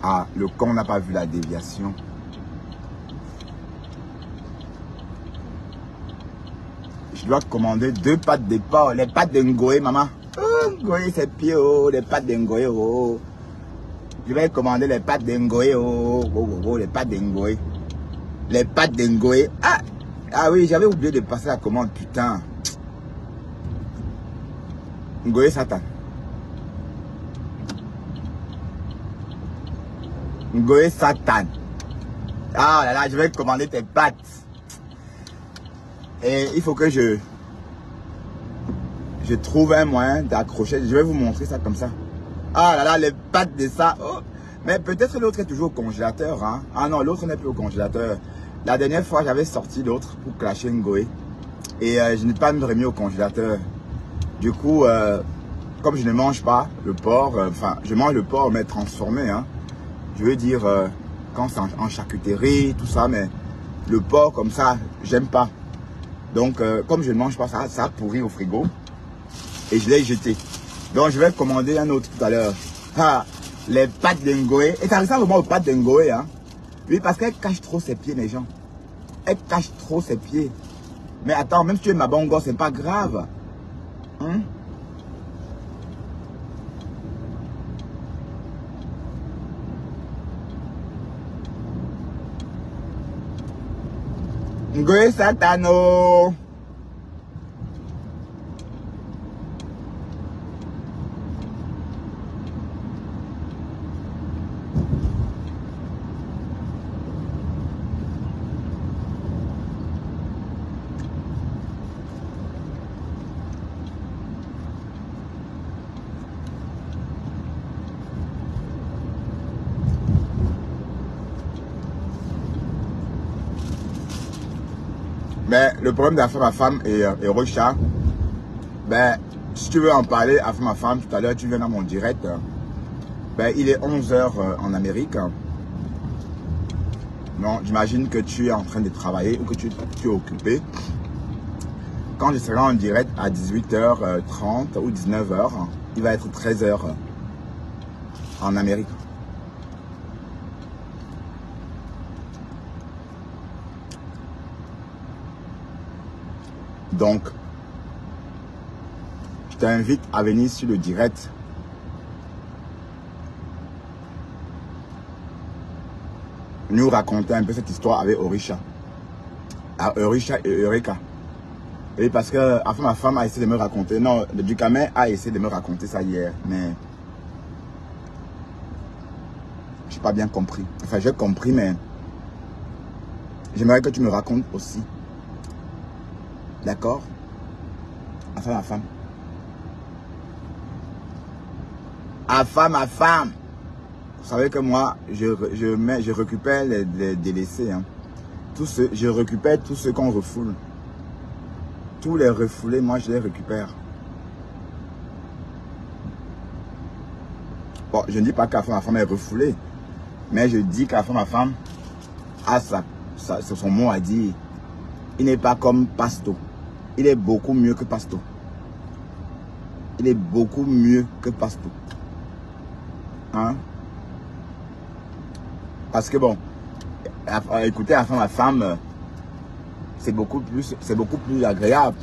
Ah, le con n'a pas vu la déviation. Je dois commander 2 pâtes de porc. Les pâtes de Ngoé, maman. Oh, Ngoé, c'est pieds, oh, les pâtes de Ngoé, oh. Je vais commander les pâtes de Ngoé, oh, oh, oh, oh, les pâtes de Ngoé. Les pâtes de Ngoé. Ah, ah oui, j'avais oublié de passer la commande, putain. Ngoé Satan. Ngoé Satan. Ah là là, je vais commander tes pâtes. Et il faut que je trouve un moyen d'accrocher. Je vais vous montrer ça comme ça. Ah là là, les pâtes de ça. Oh. Mais peut-être l'autre est toujours au congélateur. Hein? Ah non, l'autre n'est plus au congélateur. La dernière fois, j'avais sorti l'autre pour clasher Ngoé. Et je n'ai pas remis au congélateur. Du coup, comme je ne mange pas le porc, enfin, je mange le porc mais transformé. Hein? Je veux dire, quand c'est en charcuterie, tout ça, mais le porc comme ça, j'aime pas. Donc, comme je ne mange pas ça, ça a pourri au frigo. Et je l'ai jeté. Donc, je vais commander un autre tout à l'heure. Ah, les pâtes de Ngoé. Et ça ressemble vraiment aux pâtes de Ngoé. Hein? Oui, parce qu'elle cache trop ses pieds, les gens. Elle cache trop ses pieds. Mais attends, même si tu es ma bonne gosse, c'est pas grave. Hein? Ngoé Satano. Ben, le problème d'affaire ma femme et Rocha, ben, si tu veux en parler à ma femme, tout à l'heure, tu viens dans mon direct. Ben, il est 11 h en Amérique. Non, j'imagine que tu es en train de travailler ou que tu es occupé. Quand je serai en direct à 18h30 ou 19h, il va être 13 h en Amérique. Donc, je t'invite à venir sur le direct. Nous raconter un peu cette histoire avec Orisha. Orisha et Eureka. Et parce que enfin, ma femme a essayé de me raconter. Non, le Ducamin a essayé de me raconter ça hier. Mais je n'ai pas bien compris. Enfin, j'ai compris, mais j'aimerais que tu me racontes aussi. D'accord? Enfin, ma femme. Enfin, ma femme. Vous savez que moi, je récupère les délaissés. Hein. Je récupère tous ceux qu'on refoule. Tous les refoulés, moi, je les récupère. Bon, je ne dis pas qu'à ma femme est refoulée. Mais je dis qu'à ma femme a son mot à dire. Il n'est pas comme Pasto. Il est beaucoup mieux que Pasto. Il est beaucoup mieux que Pasto. Hein? Parce que bon, écouter à ma femme, c'est beaucoup plus agréable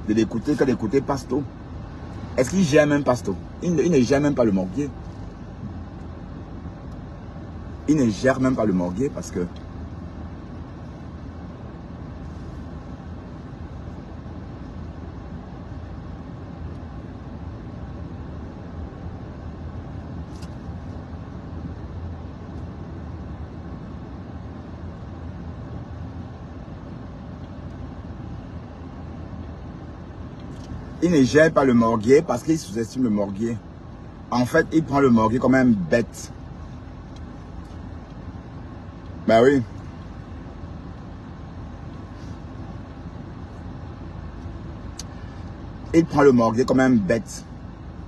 de l'écouter que d'écouter Pasto. Est-ce qu'il gère même Pasto? Il ne gère même pas le morguier. Il ne gère même pas le morguier parce que il ne gère pas le morguier parce qu'il sous-estime le morguier. En fait, il prend le morguier comme un bête. Ben oui. il prend le morguier comme un bête.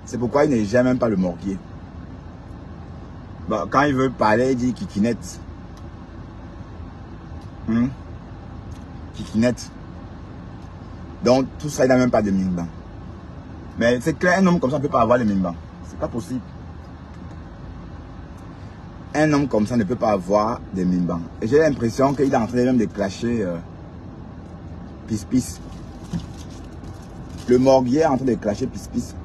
C'est pourquoi il ne gère même pas le morguier. Bon, quand il veut parler, il dit kikinette. Kikinette. Donc, tout ça, il n'a même pas de mimban. Mais c'est clair, un homme comme ça ne peut pas avoir le mimban. C'est pas possible. Un homme comme ça ne peut pas avoir de mimban. Et j'ai l'impression qu'il est en train même de clasher Pis-Pis. Le morguier est en train de clasher Pis-Pis.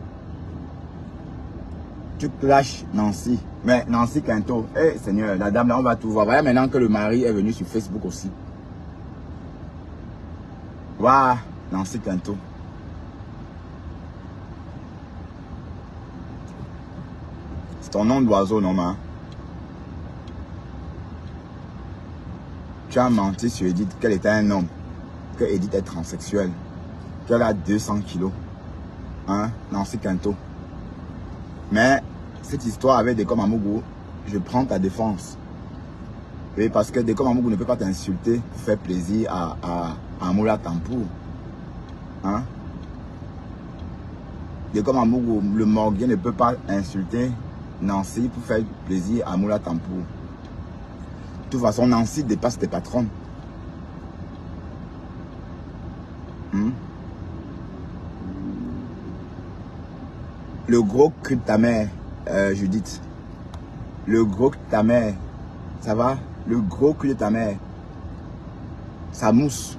Tu clashes Nancy. Mais Nancy Quinto, eh Seigneur, la dame là, on va tout voir. Voilà maintenant que le mari est venu sur Facebook aussi. Waouh, Nancy Quinto. C'est ton nom d'oiseau, non, ma? Tu as menti sur Edith qu'elle était un homme. Que Edith est transsexuelle. Qu'elle a 200 kilos. Hein, Nancy Quinto. Mais cette histoire avec Dekom Amougou, je prends ta défense. Oui, parce que Dekom Amougou ne peut pas t'insulter pour faire plaisir à Moula Tampou. Hein? Dekom Amougou, le morguier ne peut pas insulter Nancy pour faire plaisir à Moula Tampou. De toute façon, Nancy dépasse tes patrons. Le gros cul de ta mère, Judith. Le gros cul de ta mère, ça va? Le gros cul de ta mère, ça mousse.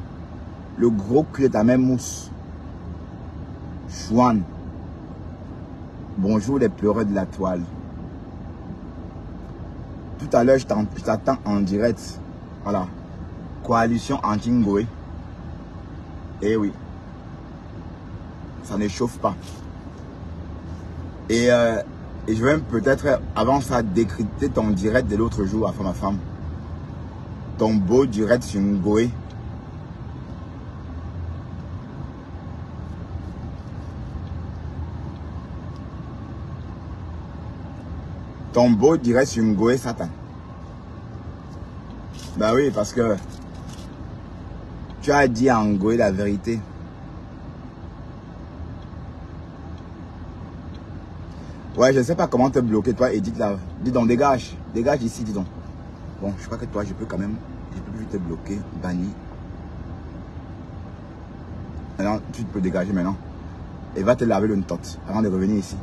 Le gros cul de ta mère mousse. Chouane. Bonjour les pleureux de la toile. Tout à l'heure, je t'attends en direct. Voilà. Coalition anti-Ngoé. Eh oui. Ça ne chauffe pas. Et je vais peut-être, avant ça, décrypter ton direct de l'autre jour à Femme à Femme. Ton beau direct sur Ngoé. Ton beau direct sur Ngoé Satan. Bah oui, parce que tu as dit à Ngoé la vérité. Ouais, je ne sais pas comment te bloquer, toi, Edith, là. Dis donc, dégage. Dégage ici, dis donc. Bon, je crois que toi, je peux quand même... Je peux plus te bloquer, banni. Maintenant, tu peux dégager maintenant. Et va te laver le ntotte avant de revenir ici.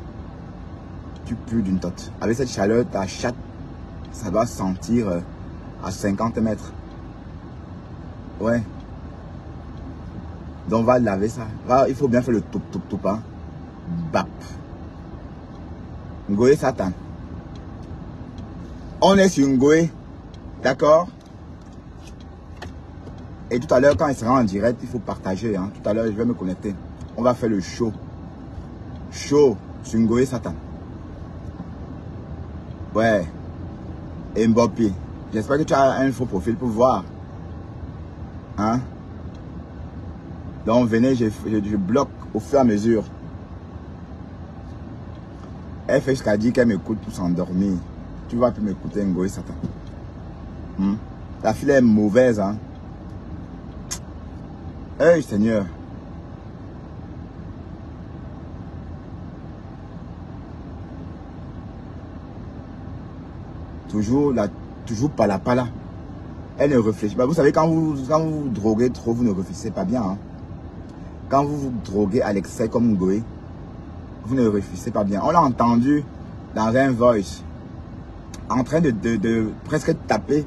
Tu pues d'une totte. Avec cette chaleur, ta chatte, ça doit sentir à 50 mètres. Ouais. Donc, va laver ça. Va, il faut bien faire le toup, hein. Bap. Ngoé Satan. On est sur Ngoé. D'accord? Et tout à l'heure, quand il sera en direct, il faut partager. Hein. Tout à l'heure, je vais me connecter. On va faire le show. Show sur Ngoé Satan. Ouais. Et Mbappé. J'espère que tu as un faux profil pour voir. Hein? Donc, venez, je bloque au fur et à mesure. Elle fait jusqu'à dire qu'elle m'écoute pour s'endormir. Tu vas plus m'écouter, Ngoé Satan. La fille est mauvaise, hein. Hey, Seigneur. Toujours pas là. Elle ne réfléchit pas. Vous savez, quand vous droguez trop, vous ne réfléchissez pas bien. Hein. Quand vous vous droguez à l'excès comme Ngoé, vous ne réfléchissez pas bien. On l'a entendu dans un voice, en train de presque taper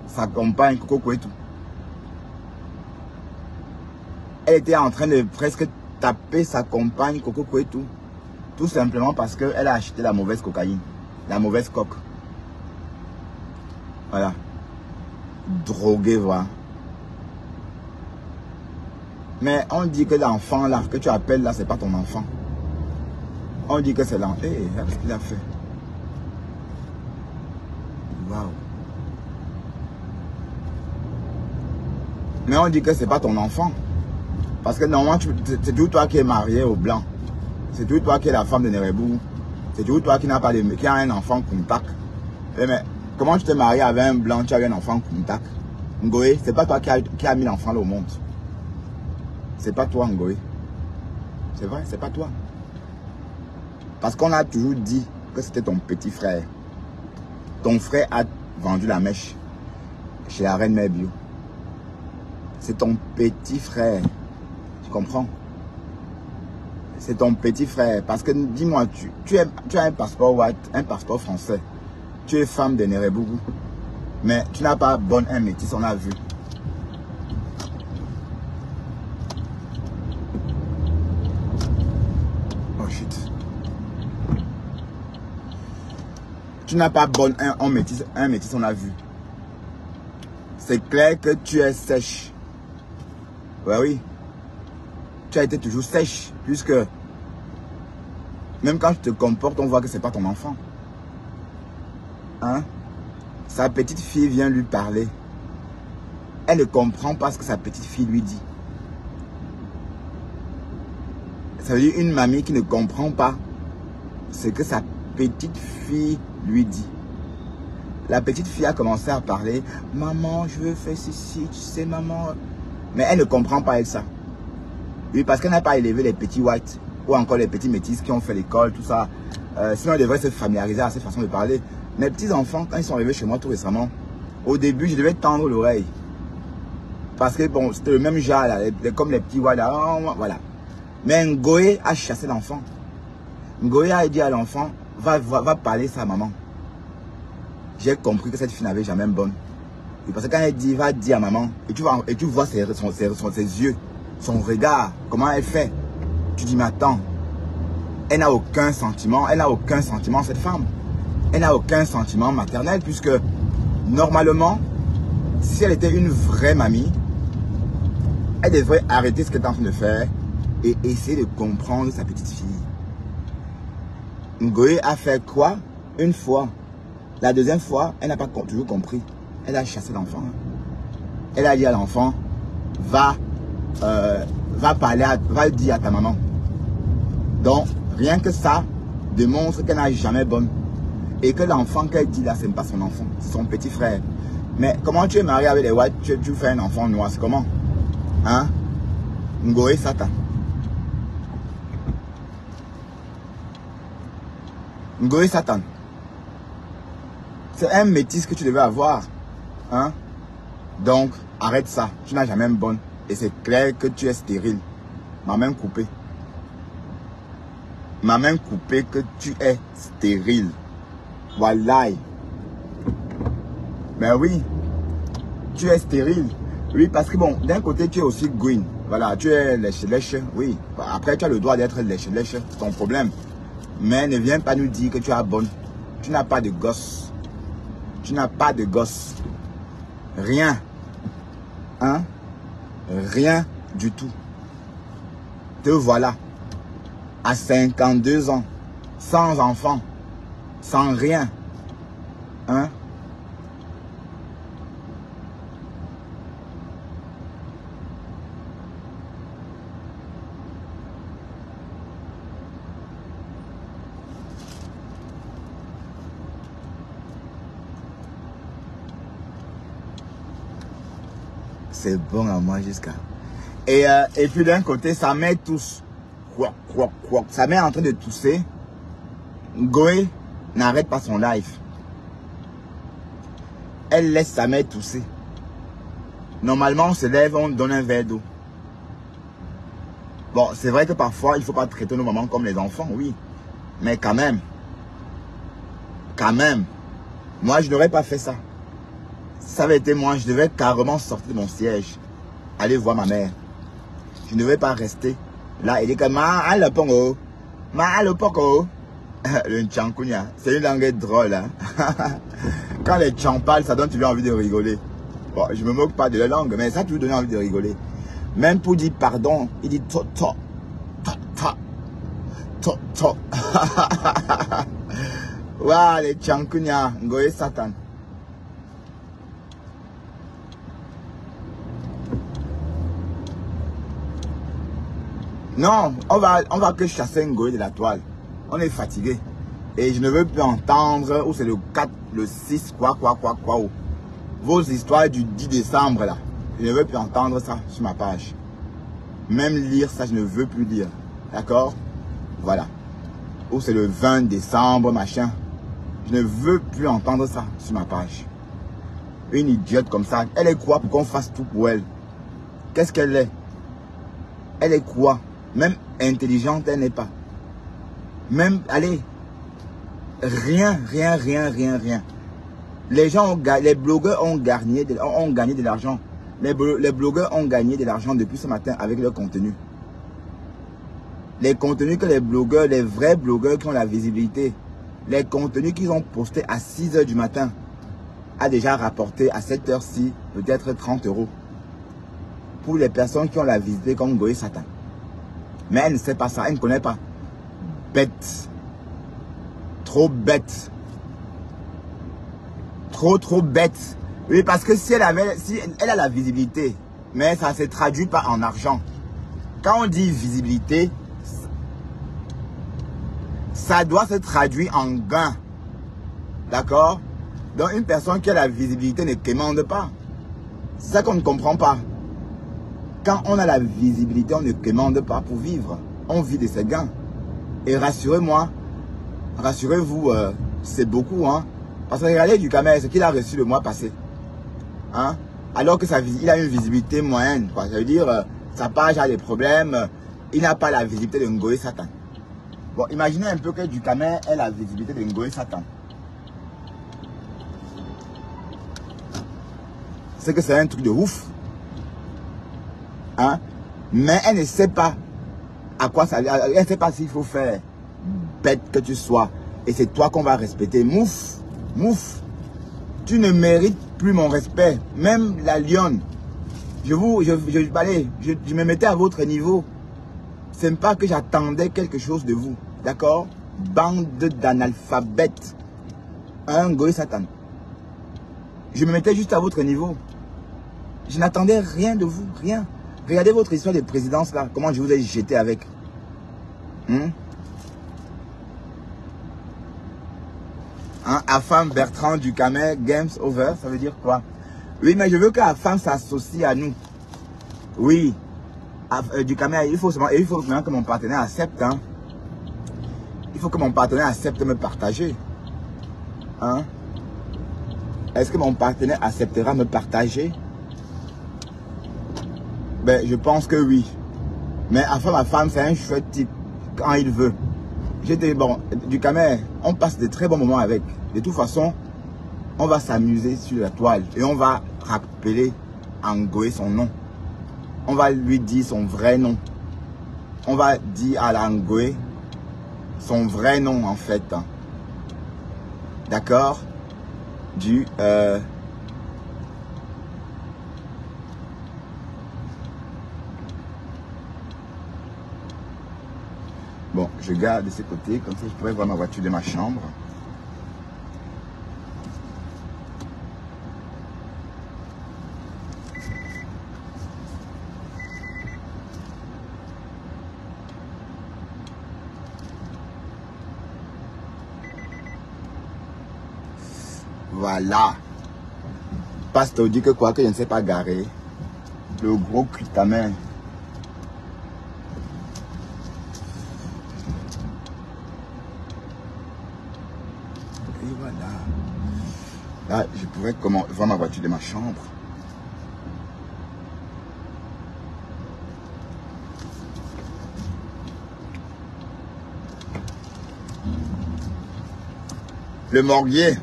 sa compagne Coco Kouetou. Elle était en train de presque taper sa compagne Coco Kouetou. Tout simplement parce qu'elle a acheté la mauvaise cocaïne, la mauvaise coque. Voilà. Drogué, voilà. Mais on dit que l'enfant là, que tu appelles là, c'est pas ton enfant. On dit que c'est l'enfant. Hé, qu'est-ce qu'il a fait? Waouh. Mais on dit que c'est pas ton enfant. Parce que normalement, c'est toujours toi qui es marié au blanc. C'est toujours toi qui es la femme de Nerebou. C'est toujours toi qui n'a pas qui a un enfant contact. Mais comment tu t'es marié avec un blanc, tu as eu un enfant contact? Ngoé, c'est pas toi qui a mis l'enfant là au monde. C'est pas toi, Ngoé. C'est vrai, c'est pas toi. Parce qu'on a toujours dit que c'était ton petit frère. Ton frère a vendu la mèche chez la reine mère bio. C'est ton petit frère. Tu comprends? C'est ton petit frère. Parce que dis-moi, tu as un passeport un passeport français. Tu es femme de Néréboukou. Mais tu n'as pas bonne un métis, on a vu. Oh shit. Tu n'as pas bonne un métis, on a vu. C'est clair que tu es sèche. Ouais, oui. Tu as été toujours sèche. Puisque même quand tu te comportes, on voit que c'est pas ton enfant. Hein? Sa petite fille vient lui parler. Elle ne comprend pas ce que sa petite fille lui dit. Ça veut dire une mamie qui ne comprend pas ce que sa petite fille lui dit. La petite fille a commencé à parler. Maman, je veux faire ceci, tu sais, maman. Mais elle ne comprend pas elle ça. Oui, parce qu'elle n'a pas élevé les petits whites ou encore les petits métis qui ont fait l'école, tout ça. Sinon, elle devrait se familiariser à cette façon de parler. Mes petits enfants, quand ils sont arrivés chez moi tout récemment, au début, je devais tendre l'oreille. Parce que bon, c'était le même genre, là, comme les petits whites, là, voilà. Mais Ngoé a chassé l'enfant. Ngoé a dit à l'enfant, va parler ça à maman. J'ai compris que cette fille n'avait jamais bonne. Et parce que quand elle dit, va dire à maman, et tu vois ses yeux, son regard, comment elle fait. Tu dis, mais attends, elle n'a aucun sentiment, cette femme. Elle n'a aucun sentiment maternel, puisque normalement, si elle était une vraie mamie, elle devrait arrêter ce qu'elle est en train de faire et essayer de comprendre sa petite fille. Ngoé a fait quoi? Une fois. La deuxième fois, elle n'a pas toujours compris. Elle a chassé l'enfant. Elle a dit à l'enfant, va dire à ta maman. Donc, rien que ça démontre qu'elle n'a jamais bonne. Et que l'enfant qu'elle dit là, ce n'est pas son enfant, c'est son petit frère. Mais comment tu es marié avec les whites, tu fais un enfant noir, c'est comment? Hein? Ngoé Satan. Ngoé Satan. C'est un métis que tu devais avoir. Hein? Donc, arrête ça. Tu n'as jamais une bonne. Et c'est clair que tu es stérile. Ma main coupée. Ma main coupée que tu es stérile. Voilà. Ben oui. Tu es stérile. Oui, parce que bon, d'un côté, tu es aussi green. Voilà, tu es lèche-lèche. Oui. Après, tu as le droit d'être lèche-lèche. C'est ton problème. Mais ne viens pas nous dire que tu as bonne. Tu n'as pas de gosse. Tu n'as pas de gosse. Rien. Hein? Rien du tout. Te voilà. À 52 ans. Sans enfant. Sans rien. Hein? C'est bon à moi jusqu'à... Et puis d'un côté, sa mère tousse. Sa mère est en train de tousser. Ngoé n'arrête pas son live. Elle laisse sa mère tousser. Normalement, on se lève, on donne un verre d'eau. Bon, c'est vrai que parfois, il ne faut pas traiter nos mamans comme les enfants, oui. Mais quand même. Quand même. Moi, je n'aurais pas fait ça. Si ça avait été moi, je devais carrément sortir de mon siège. Aller voir ma mère. Je ne vais pas rester là et dire que ma le pongo. Ma le pongo. Le Ntchankunya. C'est une langue drôle. Hein? Quand les Tchans parlent, ça donne toujours envie de rigoler. Bon, je ne me moque pas de la langue, mais ça a toujours donné envie de rigoler. Même pour dire pardon, il dit to to. Ta ta. To to. Waouh, les Tchankunya. Ngoé Satan. Non, on va que chasser Ngoé de la toile. On est fatigué. Et je ne veux plus entendre où c'est le 4, le 6, quoi. Vos histoires du 10 décembre là. Je ne veux plus entendre ça sur ma page. Même lire ça, je ne veux plus lire. D'accord? Voilà. Ou c'est le 20 décembre, machin. Je ne veux plus entendre ça sur ma page. Une idiote comme ça, elle est quoi pour qu'on fasse tout pour elle? Qu'est-ce qu'elle est? Elle est quoi? Même intelligente, elle n'est pas. Même, allez, rien. Les gens, les blogueurs ont gagné de l'argent. Les blogueurs ont gagné de l'argent depuis ce matin avec leur contenu. Les contenus que les blogueurs, les vrais blogueurs qui ont la visibilité, les contenus qu'ils ont postés à 6 h du matin, a déjà rapporté à cette heure-ci peut-être 30 €. Pour les personnes qui ont la visibilité comme Ngoé Satan. Mais elle ne sait pas ça, elle ne connaît pas. Bête. Trop bête. Trop bête. Oui, parce que si elle a la visibilité, mais ça ne se traduit pas en argent. Quand on dit visibilité, ça doit se traduire en gain. D'accord? Donc une personne qui a la visibilité ne commande pas. C'est ça qu'on ne comprend pas. Quand on a la visibilité, on ne commande pas pour vivre. On vit de ses gains. Et rassurez-moi, rassurez-vous, c'est beaucoup, hein. Parce que regardez du Camer, ce qu'il a reçu le mois passé. Hein? Alors que il a une visibilité moyenne. Quoi. Ça veut dire, sa page a des problèmes. Il n'a pas la visibilité de Ngoé Satan. Bon, imaginez un peu que du Camer ait la visibilité de Ngoé Satan. C'est que c'est un truc de ouf. Hein? Mais elle ne sait pas à quoi ça... Elle ne sait pas s'il faut faire. Bête que tu sois. Et c'est toi qu'on va respecter. Mouf. Mouf. Tu ne mérites plus mon respect. Même la lionne. Je me mettais à votre niveau. Ce n'est pas que j'attendais quelque chose de vous. D'accord? Bande d'analphabètes. Un Ngoé Satan. Je me mettais juste à votre niveau. Je n'attendais rien de vous. Rien. Regardez votre histoire de présidence là. Comment je vous ai jeté avec. Hein? Afam Bertrand du Camer, Games Over, ça veut dire quoi? Oui, mais je veux que Afam s'associe à nous. Oui. Du Camer, il faut maintenant que mon partenaire accepte. Hein? Il faut que mon partenaire accepte de me partager. Hein? Est-ce que mon partenaire acceptera de me partager? Ben, je pense que oui. Mais Afam, c'est un chouette type quand il veut. J'étais bon, du Camer, on passe de très bons moments avec. De toute façon, on va s'amuser sur la toile et on va rappeler à Ngoé son nom. On va lui dire son vrai nom. On va dire à la Ngoé son vrai nom en fait. D'accord? Bon, je garde de ce côté, comme ça je pourrais voir ma voiture de ma chambre. Voilà. Pasteur dit que quoi, que je ne sais pas garer. Le gros cul de ta main. Et voilà. Là, je pourrais voir ma voiture de ma chambre. Le Morguier.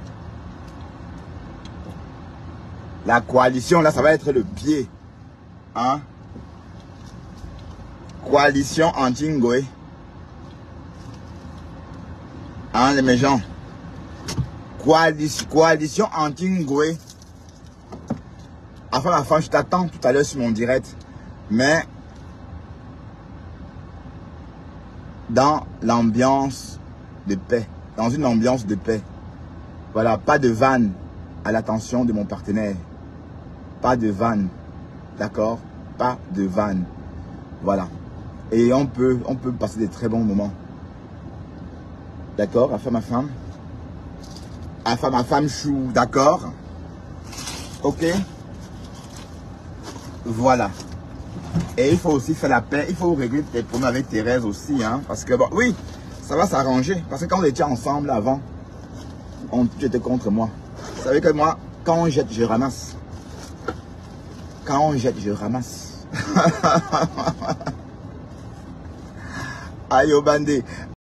La coalition, là, ça va être le pied. Hein? Coalition anti-Ngoé. Hein, les méchants? Coalition anti-Ngoé. Enfin, ma femme, je t'attends tout à l'heure sur mon direct. Mais, dans l'ambiance de paix. Dans une ambiance de paix. Voilà, pas de vanne à l'attention de mon partenaire. Pas de vanne. D'accord? Pas de vanne. Voilà. Et on peut passer des très bons moments. D'accord? Afin ma femme. Afin ma femme chou. D'accord? Ok? Voilà. Et il faut aussi faire la paix. Il faut régler tes problèmes avec Thérèse aussi. Hein, parce que, bon, oui, ça va s'arranger. Parce que quand on était ensemble avant, tu étais contre moi. Vous savez que moi, quand on jette, je ramasse. Quand on jette, je ramasse. Aïe, au bandé.